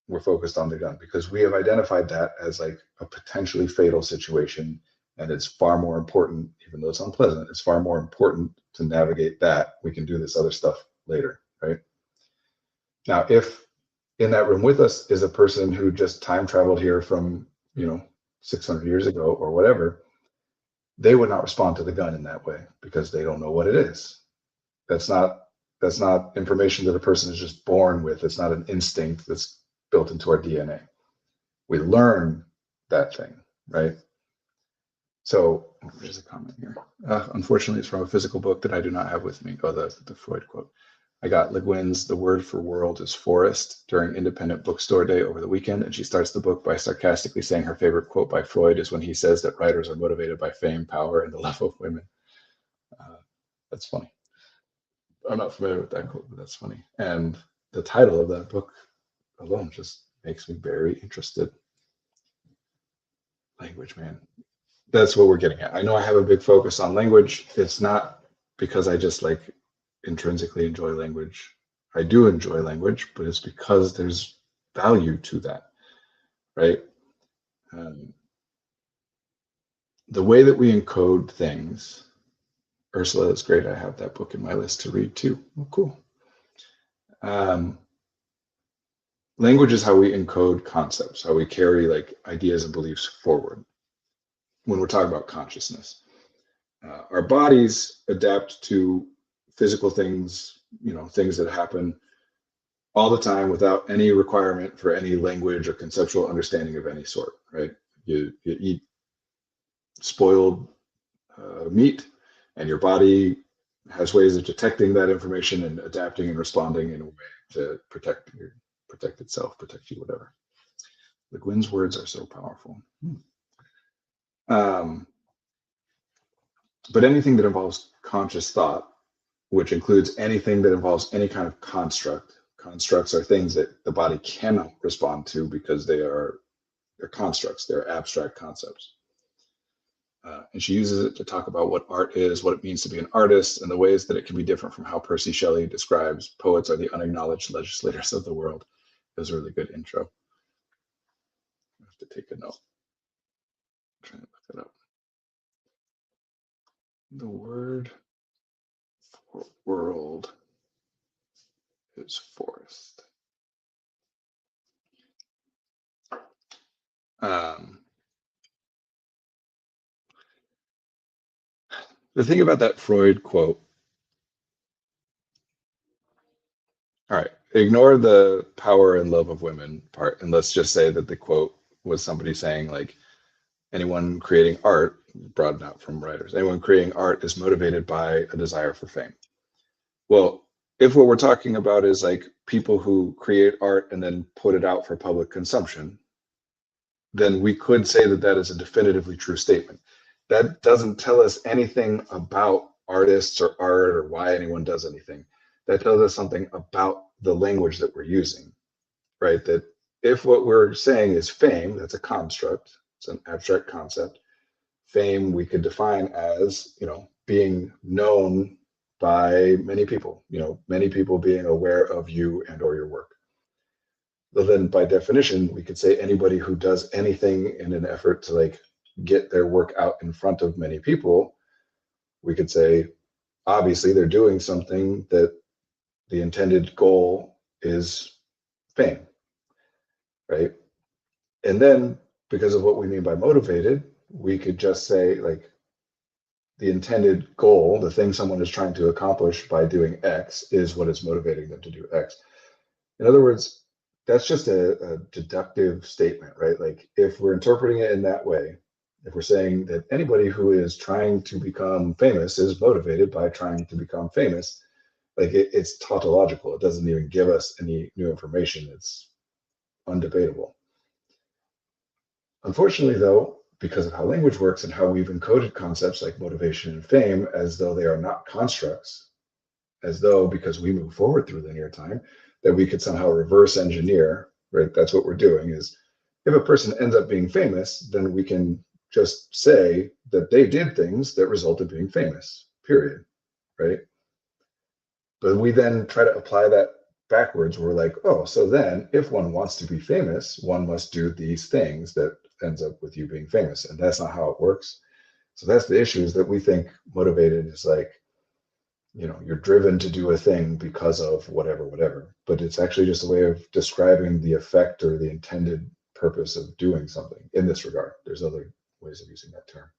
we're focused on the gun, because we have identified that as like a potentially fatal situation. And it's far more important, even though it's unpleasant, it's far more important to navigate that. We can do this other stuff later, right? Now, if in that room with us is a person who just time traveled here from, 600 years ago or whatever, they would not respond to the gun in that way because they don't know what it is. That's not information that a person is just born with. It's not an instinct that's built into our DNA. We learn that thing, right? So there's a comment here. Unfortunately, it's from a physical book that I do not have with me. Oh, the Freud quote. I got Le Guin's The Word for World is Forest during Independent Bookstore Day over the weekend, and she starts the book by sarcastically saying her favorite quote by Freud is when he says that writers are motivated by fame, power, and the love of women. That's funny. I'm not familiar with that quote, but that's funny. And the title of that book alone just makes me very interested. Language, man. That's what we're getting at. I know I have a big focus on language. It's not because I just like intrinsically enjoy language. I do enjoy language, but it's because there's value to that, right? The way that we encode things, Ursula, that's great. I have that book in my list to read too. Oh, cool. Language is how we encode concepts, how we carry like ideas and beliefs forward. when we're talking about consciousness. Our bodies adapt to physical things, things that happen all the time without any requirement for any language or conceptual understanding of any sort, right? You eat spoiled meat, and your body has ways of detecting that information and adapting and responding in a way to protect itself, protect you, whatever. Le Guin's words are so powerful. But anything that involves conscious thought, which includes anything that involves any kind of construct. Constructs are things that the body cannot respond to because they're constructs, they're abstract concepts. And she uses it to talk about what art is, what it means to be an artist, and the ways that it can be different from how Percy Shelley describes poets are the unacknowledged legislators of the world. It was a really good intro. I have to take a note. I'm trying to look it up. The word for world is forest. The thing about that Freud quote, all right, ignore the power and love of women part, and let's just say that the quote was somebody saying, like, anyone creating art, broadened out from writers, anyone creating art is motivated by a desire for fame. Well, if what we're talking about is like people who create art and then put it out for public consumption, then we could say that that is a definitively true statement. That doesn't tell us anything about artists or art or why anyone does anything. That tells us something about the language that we're using, right? That if what we're saying is fame, that's a construct, it's an abstract concept. Fame we could define as, being known by many people, many people being aware of you and or your work. Well, then by definition, we could say anybody who does anything in an effort to like get their work out in front of many people, we could say, obviously they're doing something that the intended goal is fame, right? And then because of what we mean by motivated, we could just say like the intended goal, the thing someone is trying to accomplish by doing X is what is motivating them to do X. In other words, that's just a deductive statement, right? Like if we're interpreting it in that way, if we're saying that anybody who is trying to become famous is motivated by trying to become famous, like it's tautological. It doesn't even give us any new information. It's undebatable. Unfortunately, though, because of how language works and how we've encoded concepts like motivation and fame as though they are not constructs, as though because we move forward through linear time, that we could somehow reverse engineer, right? That's what we're doing is if a person ends up being famous, then we can just say that they did things that resulted being famous, period, right? But we then try to apply that backwards. We're like, oh, so then if one wants to be famous, one must do these things that ends up with you being famous. And that's not how it works. So that's the issue, is that we think motivated is like, you're driven to do a thing because of whatever, but it's actually just a way of describing the effect or the intended purpose of doing something in this regard. There's other ways of using that term.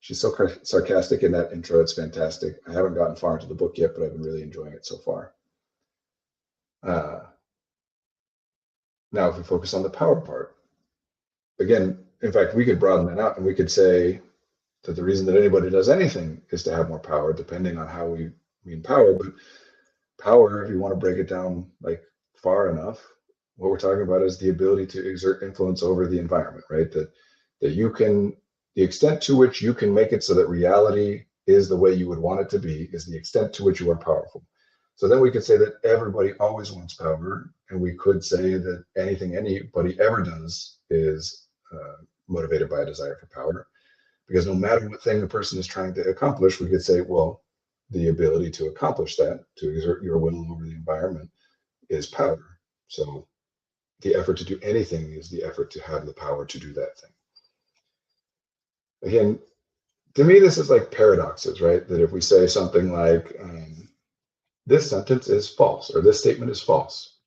She's so sarcastic in that intro. It's fantastic. I haven't gotten far into the book yet, but I've been really enjoying it so far. Now, if we focus on the power part, again, in fact, we could broaden that out and we could say that the reason that anybody does anything is to have more power, depending on how we mean power. But power, if you want to break it down like far enough, what we're talking about is the ability to exert influence over the environment, right? That you can, the extent to which you can make it so that reality is the way you would want it to be is the extent to which you are powerful. So then we could say that everybody always wants power, and we could say that anything anybody ever does is motivated by a desire for power. Because no matter what thing the person is trying to accomplish, we could say, well, the ability to accomplish that, to exert your will over the environment, is power. So the effort to do anything is the effort to have the power to do that thing. Again, to me, this is like paradoxes, right? That if we say something like, this sentence is false, or this statement is false,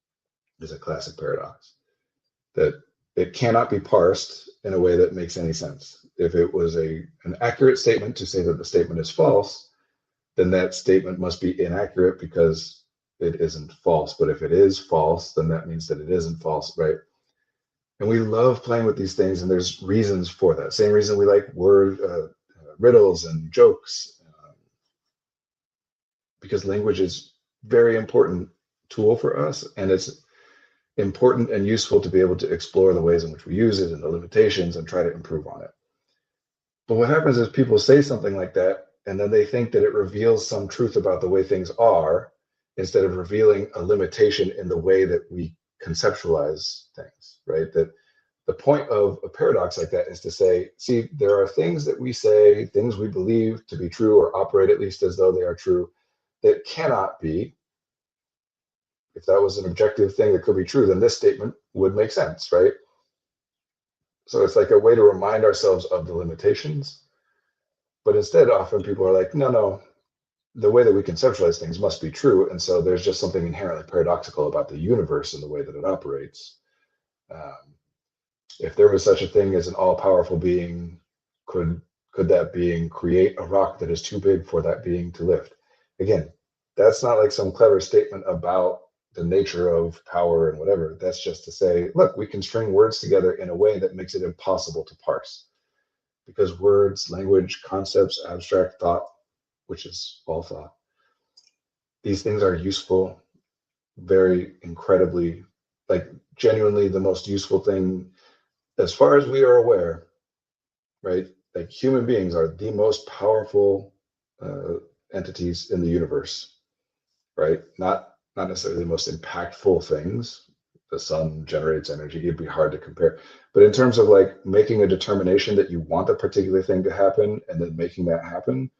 is a classic paradox. That it cannot be parsed in a way that makes any sense. If it was an accurate statement to say that the statement is false, then that statement must be inaccurate because it isn't false. But if it is false, then that means that it isn't false, right? And we love playing with these things, and there's reasons for that. Same reason we like word riddles and jokes, because language is very important tool for us, and it's important and useful to be able to explore the ways in which we use it and the limitations and try to improve on it. But what happens is people say something like that, and then they think that it reveals some truth about the way things are, instead of revealing a limitation in the way that we conceptualize things, right? That the point of a paradox like that is to say, see, there are things that we say, things we believe to be true or operate at least as though they are true, that cannot be. If that was an objective thing that could be true, then this statement would make sense, right? So it's like a way to remind ourselves of the limitations. But instead, often people are like, no, the way that we conceptualize things must be true. And so there's just something inherently paradoxical about the universe and the way that it operates. If there was such a thing as an all-powerful being, could that being create a rock that is too big for that being to lift? Again, that's not like some clever statement about the nature of power and whatever. That's just to say, look, we can string words together in a way that makes it impossible to parse. Because words, language, concepts, abstract thought, which is all thought, these things are useful, very incredibly, like genuinely the most useful thing as far as we are aware, right? Like human beings are the most powerful entities in the universe, right? Not necessarily the most impactful things. The sun generates energy. It'd be hard to compare. But in terms of like making a determination that you want a particular thing to happen and then making that happen,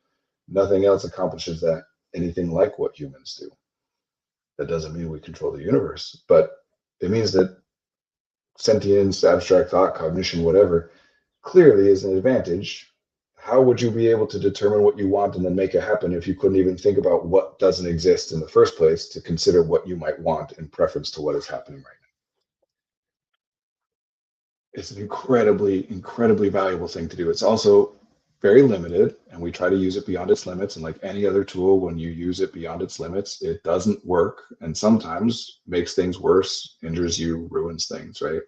nothing else accomplishes that anything like what humans do. That doesn't mean we control the universe, but it means that sentience, abstract thought, cognition, whatever, clearly is an advantage. How would you be able to determine what you want and then make it happen if you couldn't even think about what doesn't exist in the first place to consider what you might want in preference to what is happening right now? It's an incredibly, incredibly valuable thing to do. It's also very limited, and we try to use it beyond its limits. And like any other tool, when you use it beyond its limits, it doesn't work, and sometimes makes things worse, injures you, ruins things, right?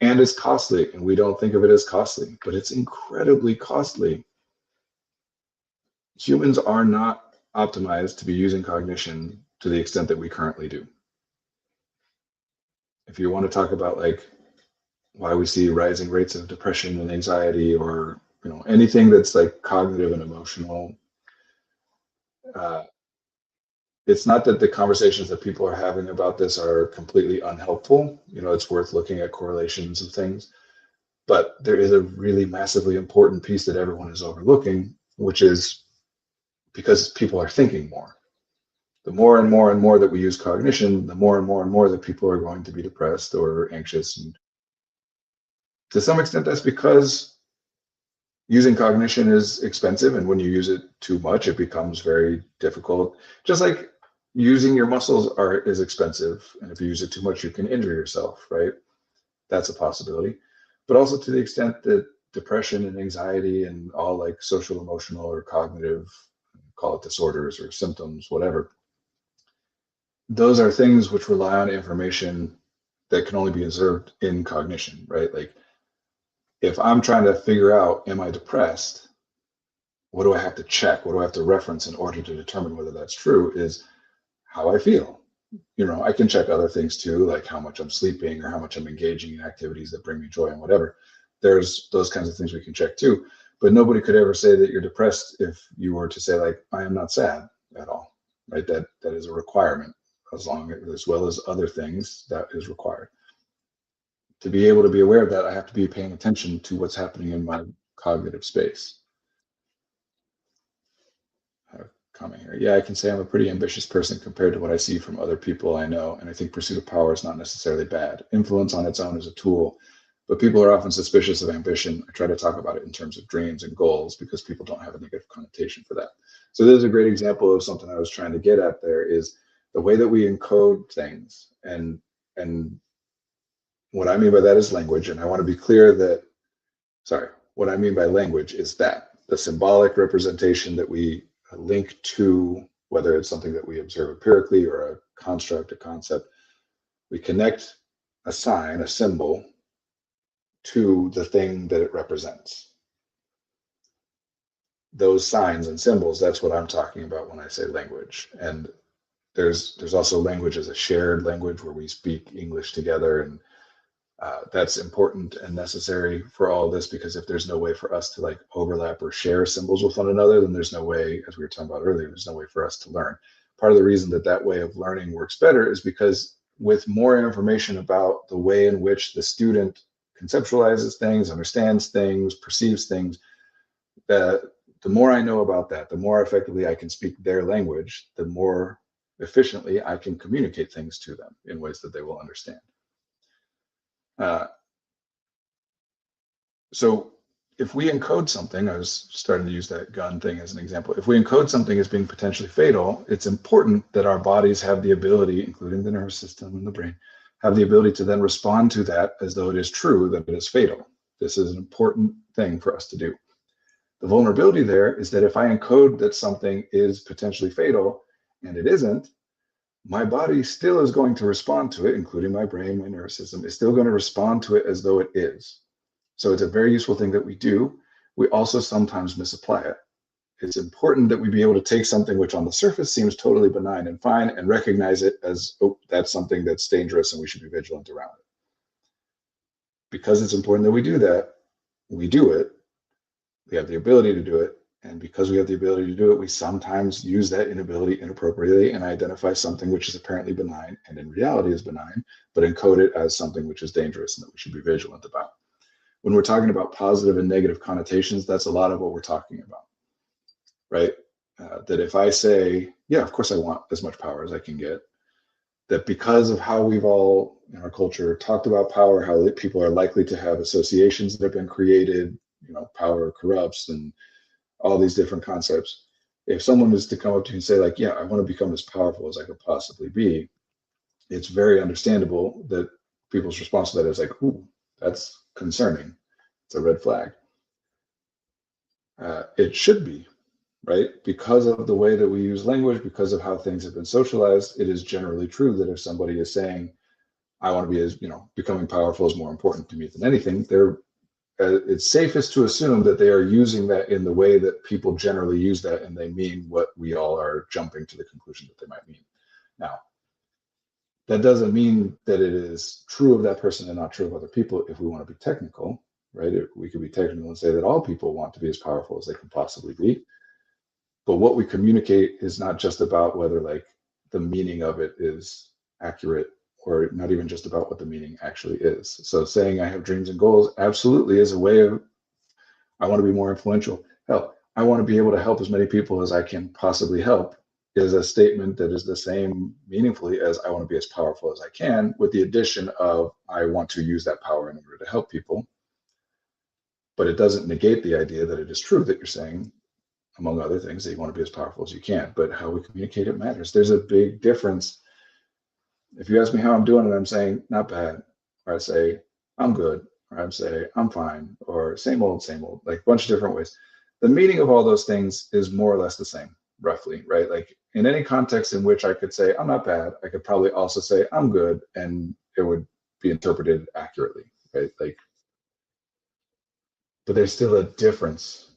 And it's costly, and we don't think of it as costly, but it's incredibly costly. Humans are not optimized to be using cognition to the extent that we currently do. If you want to talk about like why we see rising rates of depression and anxiety, or anything that's like cognitive and emotional, it's not that the conversations that people are having about this are completely unhelpful. It's worth looking at correlations of things, but there is a really massively important piece that everyone is overlooking, which is because people are thinking more. The more and more and more that we use cognition, the more and more and more that people are going to be depressed or anxious. And to some extent, that's because using cognition is expensive, and when you use it too much, it becomes very difficult. Just like using your muscles is expensive, and if you use it too much, you can injure yourself, right? That's a possibility. But also to the extent that depression and anxiety and all like social, emotional, or cognitive, call it disorders or symptoms, whatever, those are things which rely on information that can only be observed in cognition, right? Like if I'm trying to figure out, am I depressed? What do I have to check? What do I have to reference in order to determine whether that's true? Is how I feel. I can check other things too, like how much I'm sleeping or how much I'm engaging in activities that bring me joy and whatever. There's those kinds of things we can check too. But nobody could ever say that you're depressed if you were to say like, I am not sad at all, right? That is a requirement, as well as other things that is required. To be able to be aware of that, I have to be paying attention to what's happening in my cognitive space. Comment here. Yeah, I can say I'm a pretty ambitious person compared to what I see from other people I know, and I think pursuit of power is not necessarily bad. Influence on its own is a tool, but people are often suspicious of ambition. I try to talk about it in terms of dreams and goals because people don't have a negative connotation for that. So this is a great example of something I was trying to get at there, is the way that we encode things and what I mean by that is language. And I want to be clear that, sorry, what I mean by language is that the symbolic representation that we link to, whether it's something that we observe empirically or a construct, a concept, we connect a sign, a symbol, to the thing that it represents. Those signs and symbols, that's what I'm talking about when I say language. And there's also language as a shared language where we speak English together, and that's important and necessary for all this, because if there's no way for us to like overlap or share symbols with one another, then there's no way, as we were talking about earlier, there's no way for us to learn. Part of the reason that that way of learning works better is because with more information about the way in which the student conceptualizes things, understands things, perceives things, the more I know about that, the more effectively I can speak their language, the more efficiently I can communicate things to them in ways that they will understand. So if we encode something, I was starting to use that gun thing as an example. If we encode something as being potentially fatal, it's important that our bodies have the ability, including the nervous system and the brain, have the ability to then respond to that as though it is true that it is fatal. This is an important thing for us to do. The vulnerability there is that if I encode that something is potentially fatal and it isn't, my body still is going to respond to it, including my brain, my nervous system, is still going to respond to it as though it is. So it's a very useful thing that we do. We also sometimes misapply it. It's important that we be able to take something which on the surface seems totally benign and fine and recognize it as, oh, that's something that's dangerous and we should be vigilant around it. Because it's important that we do that, we do it. We have the ability to do it. And because we have the ability to do it, we sometimes use that inability inappropriately and identify something which is apparently benign and in reality is benign, but encode it as something which is dangerous and that we should be vigilant about. When we're talking about positive and negative connotations, that's a lot of what we're talking about, right? That if I say, yeah, of course I want as much power as I can get, that because of how we've all in our culture talked about power, how people are likely to have associations that have been created, you know, power corrupts and all these different concepts. If someone is to come up to you and say like, yeah, I want to become as powerful as I could possibly be, it's very understandable that people's response to that is like, ooh, that's concerning. It's a red flag. It should be, right? Because of the way that we use language, because of how things have been socialized, it is generally true that if somebody is saying, I want to be as, you know, becoming powerful is more important to me than anything, it's safest to assume that they are using that in the way that people generally use that, and they mean what we all are jumping to the conclusion that they might mean. Now, that doesn't mean that it is true of that person and not true of other people if we want to be technical, right? We could be technical and say that all people want to be as powerful as they can possibly be. But what we communicate is not just about whether like the meaning of it is accurate, or not even just about what the meaning actually is. So saying I have dreams and goals absolutely is a way of, I want to be more influential. Hell, I want to be able to help as many people as I can possibly help is a statement that is the same meaningfully as I want to be as powerful as I can, with the addition of I want to use that power in order to help people. But it doesn't negate the idea that it is true that you're saying, among other things, that you want to be as powerful as you can. But how we communicate it matters. There's a big difference. If you ask me how I'm doing and I'm saying not bad, or I say I'm good, or I say I'm fine, or same old, like a bunch of different ways, the meaning of all those things is more or less the same, roughly, right? Like in any context in which I could say I'm not bad, I could probably also say I'm good, and it would be interpreted accurately, right? Like, but there's still a difference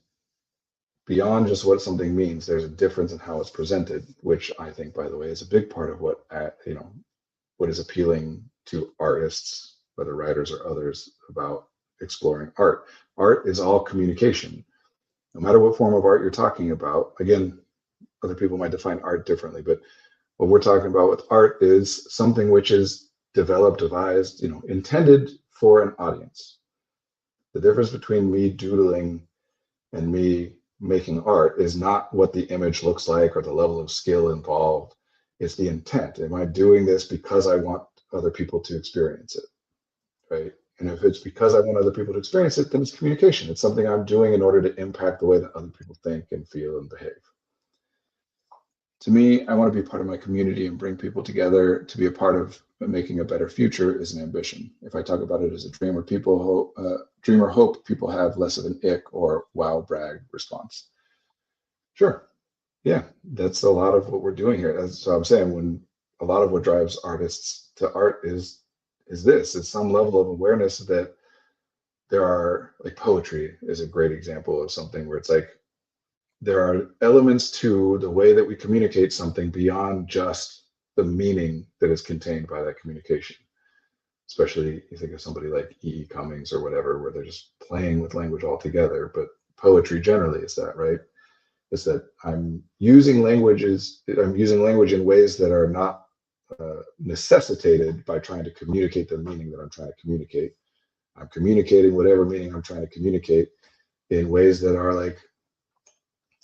beyond just what something means. There's a difference in how it's presented, which I think, by the way, is a big part of what what is appealing to artists, whether writers or others, about exploring art. Art is all communication. No matter what form of art you're talking about, again, other people might define art differently, but what we're talking about with art is something which is developed, devised, intended for an audience. The difference between me doodling and me making art is not what the image looks like or the level of skill involved. It's the intent. Am I doing this because I want other people to experience it, right? And if it's because I want other people to experience it, then it's communication. It's something I'm doing in order to impact the way that other people think and feel and behave. To me, I want to be part of my community and bring people together to be a part of making a better future is an ambition. If I talk about it as a dream or hope, people have less of an ick or wow brag response. Sure. Yeah, that's a lot of what we're doing here. That's what I'm saying. When a lot of what drives artists to art is this. It's some level of awareness that there are, like, poetry is a great example of something where it's like there are elements to the way that we communicate something beyond just the meaning that is contained by that communication. Especially you think of somebody like E. E. Cummings or whatever, where they're just playing with language altogether. But poetry generally is that, right? Is that I'm using language in ways that are not necessitated by trying to communicate the meaning that I'm trying to communicate. I'm communicating whatever meaning I'm trying to communicate in ways that are like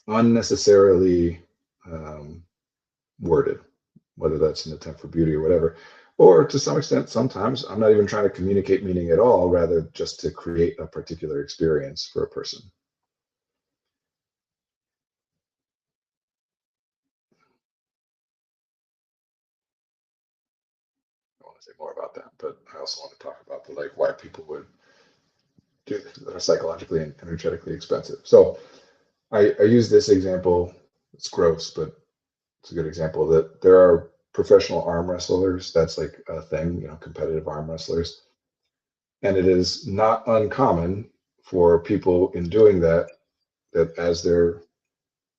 unnecessarily um, worded, whether that's an attempt for beauty or whatever. Or to some extent, sometimes I'm not even trying to communicate meaning at all, rather just to create a particular experience for a person. I want to say more about that, but I also want to talk about the like why people would do things that are psychologically and energetically expensive. So I use this example. It's gross, but it's a good example that there are professional arm wrestlers. That's like a thing, competitive arm wrestlers. And it is not uncommon for people in doing that, that as they're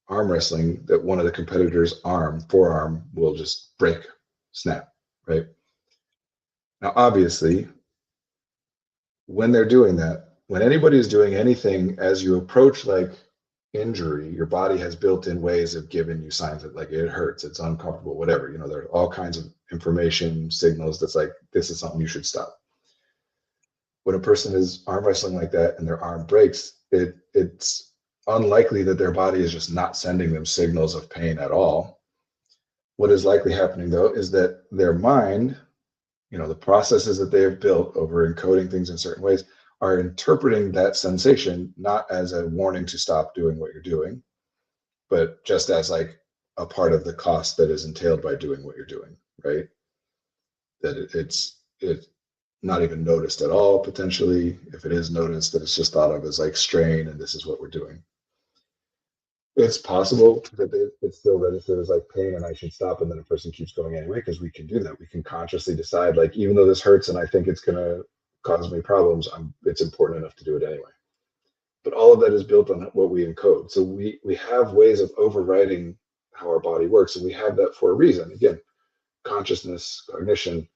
arm wrestling, that one of the competitors' forearm will just break, snap, right? Now, obviously, when they're doing that, when anybody is doing anything, as you approach like injury, your body has built in ways of giving you signs that like it hurts, it's uncomfortable, whatever. There are all kinds of information signals that's like, this is something you should stop. When a person is arm wrestling like that and their arm breaks, it's unlikely that their body is just not sending them signals of pain at all. What is likely happening though is that their mind, the processes that they have built over encoding things in certain ways, are interpreting that sensation not as a warning to stop doing what you're doing, but just as like a part of the cost that is entailed by doing what you're doing, right? That it's not even noticed at all, potentially. If it is noticed, that it's just thought of as like strain and this is what we're doing. It's possible that it's still registered as like pain and I should stop, and then a person keeps going anyway, because we can do that. We can consciously decide, like, even though this hurts and I think it's going to cause me problems, it's important enough to do it anyway. But all of that is built on what we encode. So we have ways of overriding how our body works, and we have that for a reason. Again, consciousness, cognition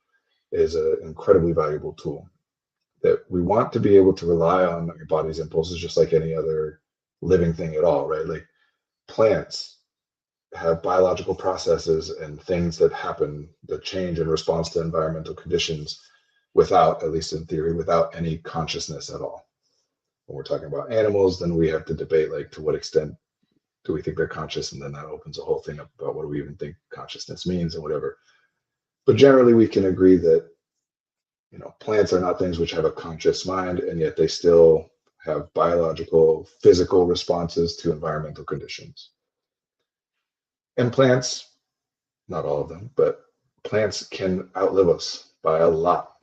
is an incredibly valuable tool that we want to be able to rely on your body's impulses, just like any other living thing at all, right? Like plants have biological processes and things that happen that change in response to environmental conditions without, at least in theory, without any consciousness at all. When we're talking about animals, then we have to debate, like, to what extent do we think they're conscious, and then that opens a whole thing up about what do we even think consciousness means and whatever. But generally we can agree that plants are not things which have a conscious mind, and yet they still have biological, physical responses to environmental conditions. And plants, not all of them, but plants can outlive us by a lot.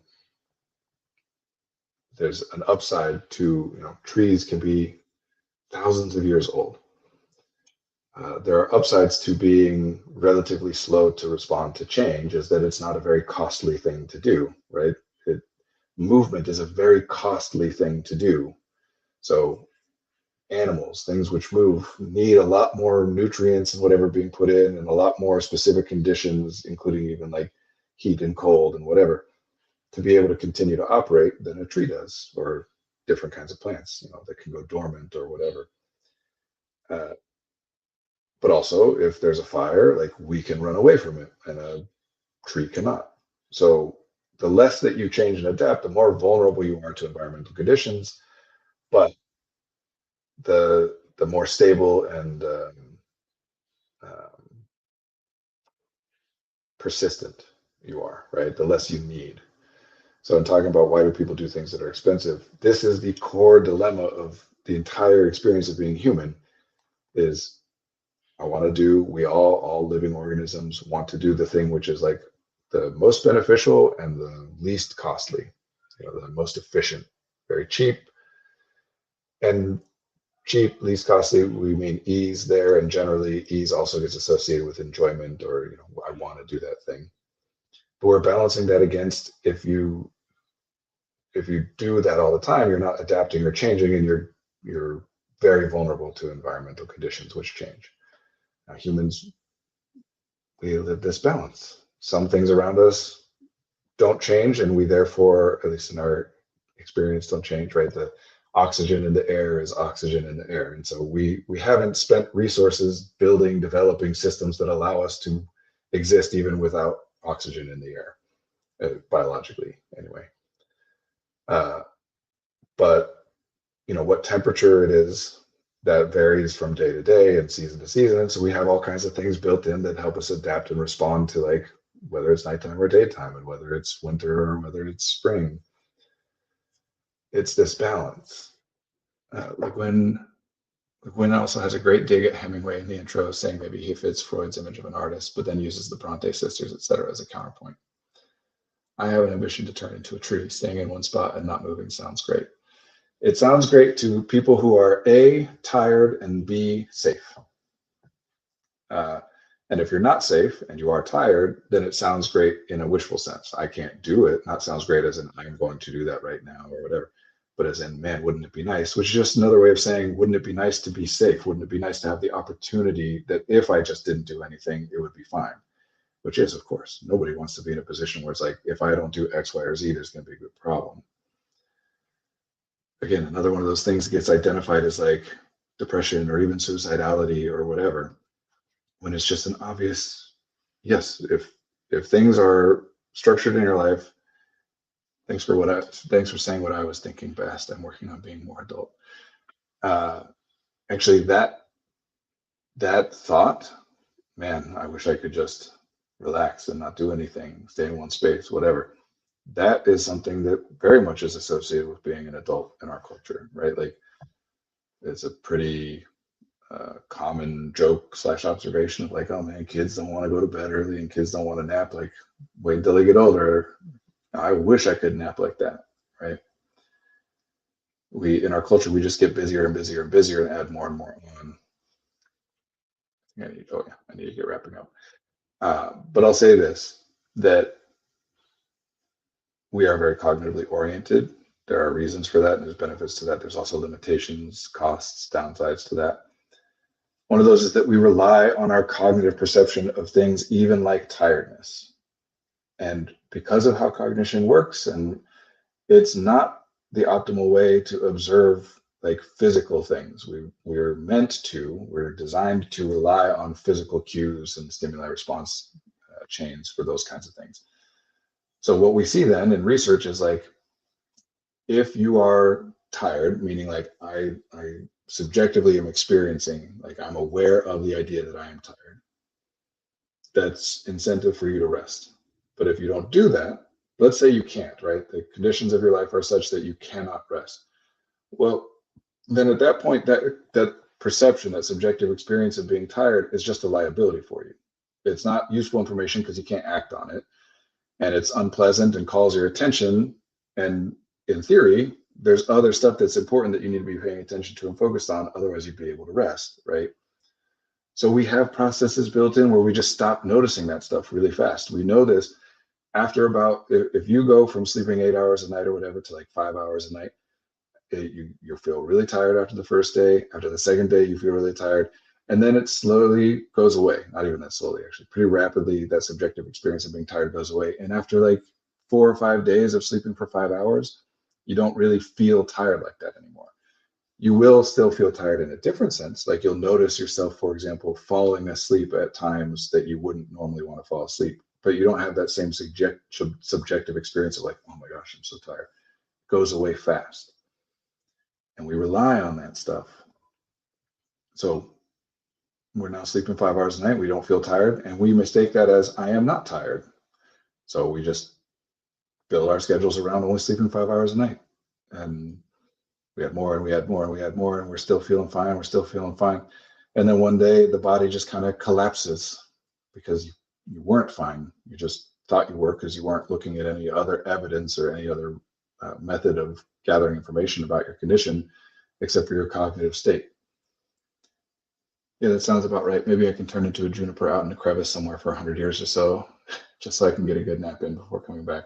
There's an upside to, trees can be thousands of years old. There are upsides to being relatively slow to respond to change, is that it's not a very costly thing to do, right? Movement is a very costly thing to do. So animals, things which move, need a lot more nutrients and whatever being put in, and a lot more specific conditions, including even like heat and cold and whatever, to be able to continue to operate than a tree does, or different kinds of plants, that can go dormant or whatever. Uh, but also, if there's a fire, like, we can run away from it, and a tree cannot. So the less that you change and adapt, the more vulnerable you are to environmental conditions, but the more stable and um, persistent you are, right? The less you need. So I'm talking about why do people do things that are expensive. This is the core dilemma of the entire experience of being human, is we all living organisms want to do the thing which is like the most beneficial and the least costly, the most efficient, very cheap. And cheap, least costly, we mean ease there. And generally ease also gets associated with enjoyment, or, I want to do that thing. But we're balancing that against, if you do that all the time, you're not adapting or changing, and you're very vulnerable to environmental conditions which change. Now, humans, we live this balance. Some things around us don't change, and we therefore, at least in our experience, don't change, right? The oxygen in the air is oxygen in the air. And so we haven't spent resources developing systems that allow us to exist even without oxygen in the air, biologically anyway. But what temperature it is, that varies from day to day and season to season. And so we have all kinds of things built in that help us adapt and respond to, like, whether it's nighttime or daytime, and whether it's winter or whether it's spring. It's this balance. Like when also has a great dig at Hemingway in the intro, saying maybe he fits Freud's image of an artist, but then uses the Bronte sisters, etc., as a counterpoint. I have an ambition to turn into a tree. Staying in one spot and not moving sounds great. It sounds great to people who are A, tired, and B, safe. And if you're not safe and you are tired, then it sounds great in a wishful sense. I can't do it. Not sounds great as in I'm going to do that right now or whatever, but as in, man, wouldn't it be nice? Which is just another way of saying, wouldn't it be nice to be safe? Wouldn't it be nice to have the opportunity that if I just didn't do anything, it would be fine? Which is, of course, nobody wants to be in a position where it's like, if I don't do X, Y, or Z, there's going to be a good problem. Again, another one of those things that gets identified as like depression or even suicidality or whatever, when it's just an obvious, yes, if things are structured in your life, thanks for saying what I was thinking best. I'm working on being more adult. Actually, that thought, man, I wish I could just relax and not do anything, stay in one space, whatever. That is something that very much is associated with being an adult in our culture, right? Like, it's a pretty common joke / observation of like, oh man, kids don't want to go to bed early and kids don't want to nap. Like, wait until they get older. I wish I could nap like that, right? In our culture, we just get busier and busier and busier and add more and more on. I need to get wrapping up. But I'll say this, that we are very cognitively oriented. There are reasons for that, and there's benefits to that. There's also limitations, costs, downsides to that. One of those is that we rely on our cognitive perception of things, even like tiredness. And because of how cognition works, and it's not the optimal way to observe like physical things. We're designed to rely on physical cues and stimuli response chains for those kinds of things. So what we see then in research is like, if you are tired, meaning like I subjectively am experiencing, like I'm aware of the idea that I am tired, that's incentive for you to rest. But if you don't do that, let's say you can't, right? The conditions of your life are such that you cannot rest. Well, then at that point, that perception, that subjective experience of being tired is just a liability for you. It's not useful information because you can't act on it. And it's unpleasant and calls your attention. And in theory, there's other stuff that's important that you need to be paying attention to and focused on. Otherwise, you'd be able to rest, right? So we have processes built in where we just stop noticing that stuff really fast. We know this after about, if you go from sleeping 8 hours a night or whatever to like 5 hours a night, you feel really tired after the first day. After the second day, you feel really tired. And then it slowly goes away. Not even that slowly, actually. Pretty rapidly, that subjective experience of being tired goes away. And after like 4 or 5 days of sleeping for 5 hours, you don't really feel tired like that anymore. You will still feel tired in a different sense. Like, you'll notice yourself, for example, falling asleep at times that you wouldn't normally want to fall asleep. But you don't have that same subjective experience of like, oh my gosh, I'm so tired. It goes away fast. And we rely on that stuff. So we're now sleeping 5 hours a night. We don't feel tired. And we mistake that as I am not tired. So we just build our schedules around only sleeping 5 hours a night. And we had more and we had more and we had more, and we're still feeling fine. We're still feeling fine. And then one day the body just kind of collapses because you weren't fine. You just thought you were because you weren't looking at any other evidence or any other method of gathering information about your condition except for your cognitive state. Yeah, that sounds about right. Maybe I can turn into a juniper out in a crevice somewhere for 100 years or so, just so I can get a good nap in before coming back.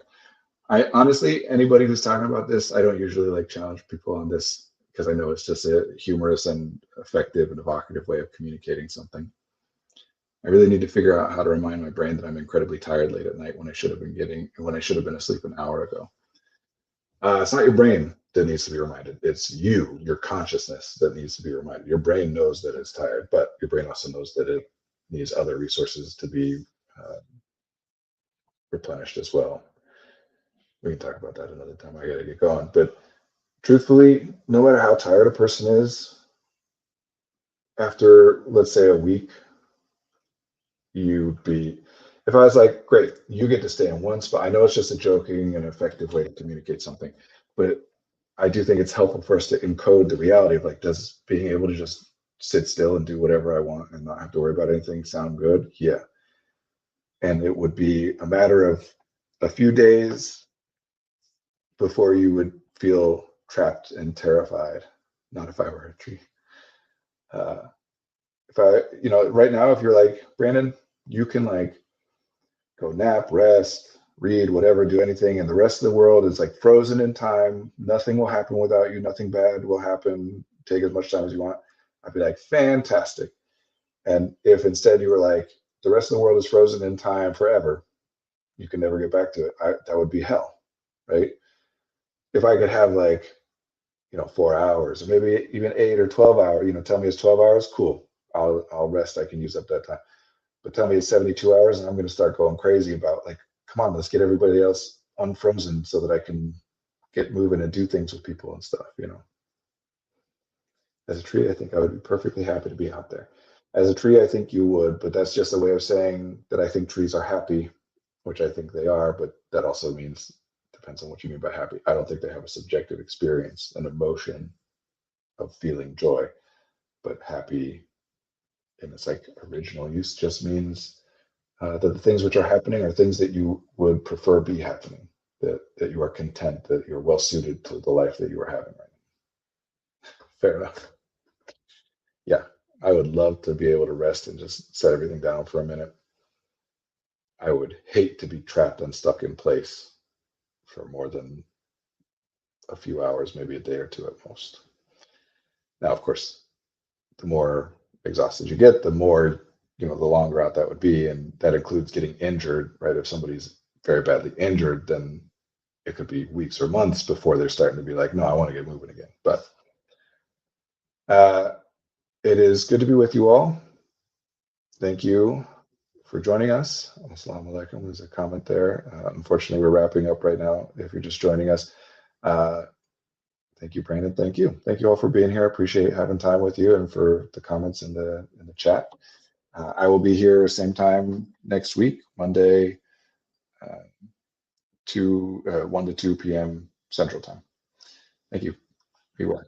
I honestly, anybody who's talking about this, I don't usually like challenge people on this because I know it's just a humorous and effective and evocative way of communicating something. I really need to figure out how to remind my brain that I'm incredibly tired late at night when I should have been asleep an hour ago. It's not your brain that needs to be reminded. It's you, your consciousness, that needs to be reminded. Your brain knows that it's tired, but your brain also knows that it needs other resources to be replenished as well. We can talk about that another time. I got to get going. But truthfully, no matter how tired a person is, after, let's say, a week, if I was like, great, you get to stay in one spot. I know it's just a joking and effective way to communicate something, but I do think it's helpful for us to encode the reality of like, does being able to just sit still and do whatever I want and not have to worry about anything sound good? Yeah. And it would be a matter of a few days before you would feel trapped and terrified. Not if I were a tree. If I, right now, if you're like, Brandon, you can like go nap, rest, read, whatever, do anything, and the rest of the world is like frozen in time. Nothing will happen without you. Nothing bad will happen. Take as much time as you want. I'd be like, fantastic. And if instead you were like, the rest of the world is frozen in time forever, you can never get back to it. That would be hell, right? If I could have like, 4 hours or maybe even 8 or 12 hours, tell me it's 12 hours, cool. I'll rest. I can use up that time. But tell me it's 72 hours and I'm going to start going crazy about like, come on, let's get everybody else unfrozen so that I can get moving and do things with people and stuff, As a tree, I think I would be perfectly happy to be out there. As a tree, I think you would, but that's just a way of saying that I think trees are happy, which I think they are, but that also means, depends on what you mean by happy. I don't think they have a subjective experience, an emotion of feeling joy, but happy in its like original use just means that the things which are happening are things that you would prefer be happening, that you are content, that you're well suited to the life that you are having right now. Fair enough. Yeah, I would love to be able to rest and just set everything down for a minute. I would hate to be trapped and stuck in place for more than a few hours, maybe a day or two at most. Now, of course, the more exhausted you get, the more, the longer out that would be. And that includes getting injured, right? If somebody's very badly injured, then it could be weeks or months before they're starting to be like, no, I want to get moving again. But it is good to be with you all. Thank you for joining us. Assalamu alaikum. There's a comment there. Unfortunately, we're wrapping up right now. If you're just joining us, thank you, Brandon. Thank you. Thank you all for being here. I appreciate having time with you and for the comments in the chat. I will be here same time next week, Monday, 1 to 2 p.m. Central Time. Thank you. Be well.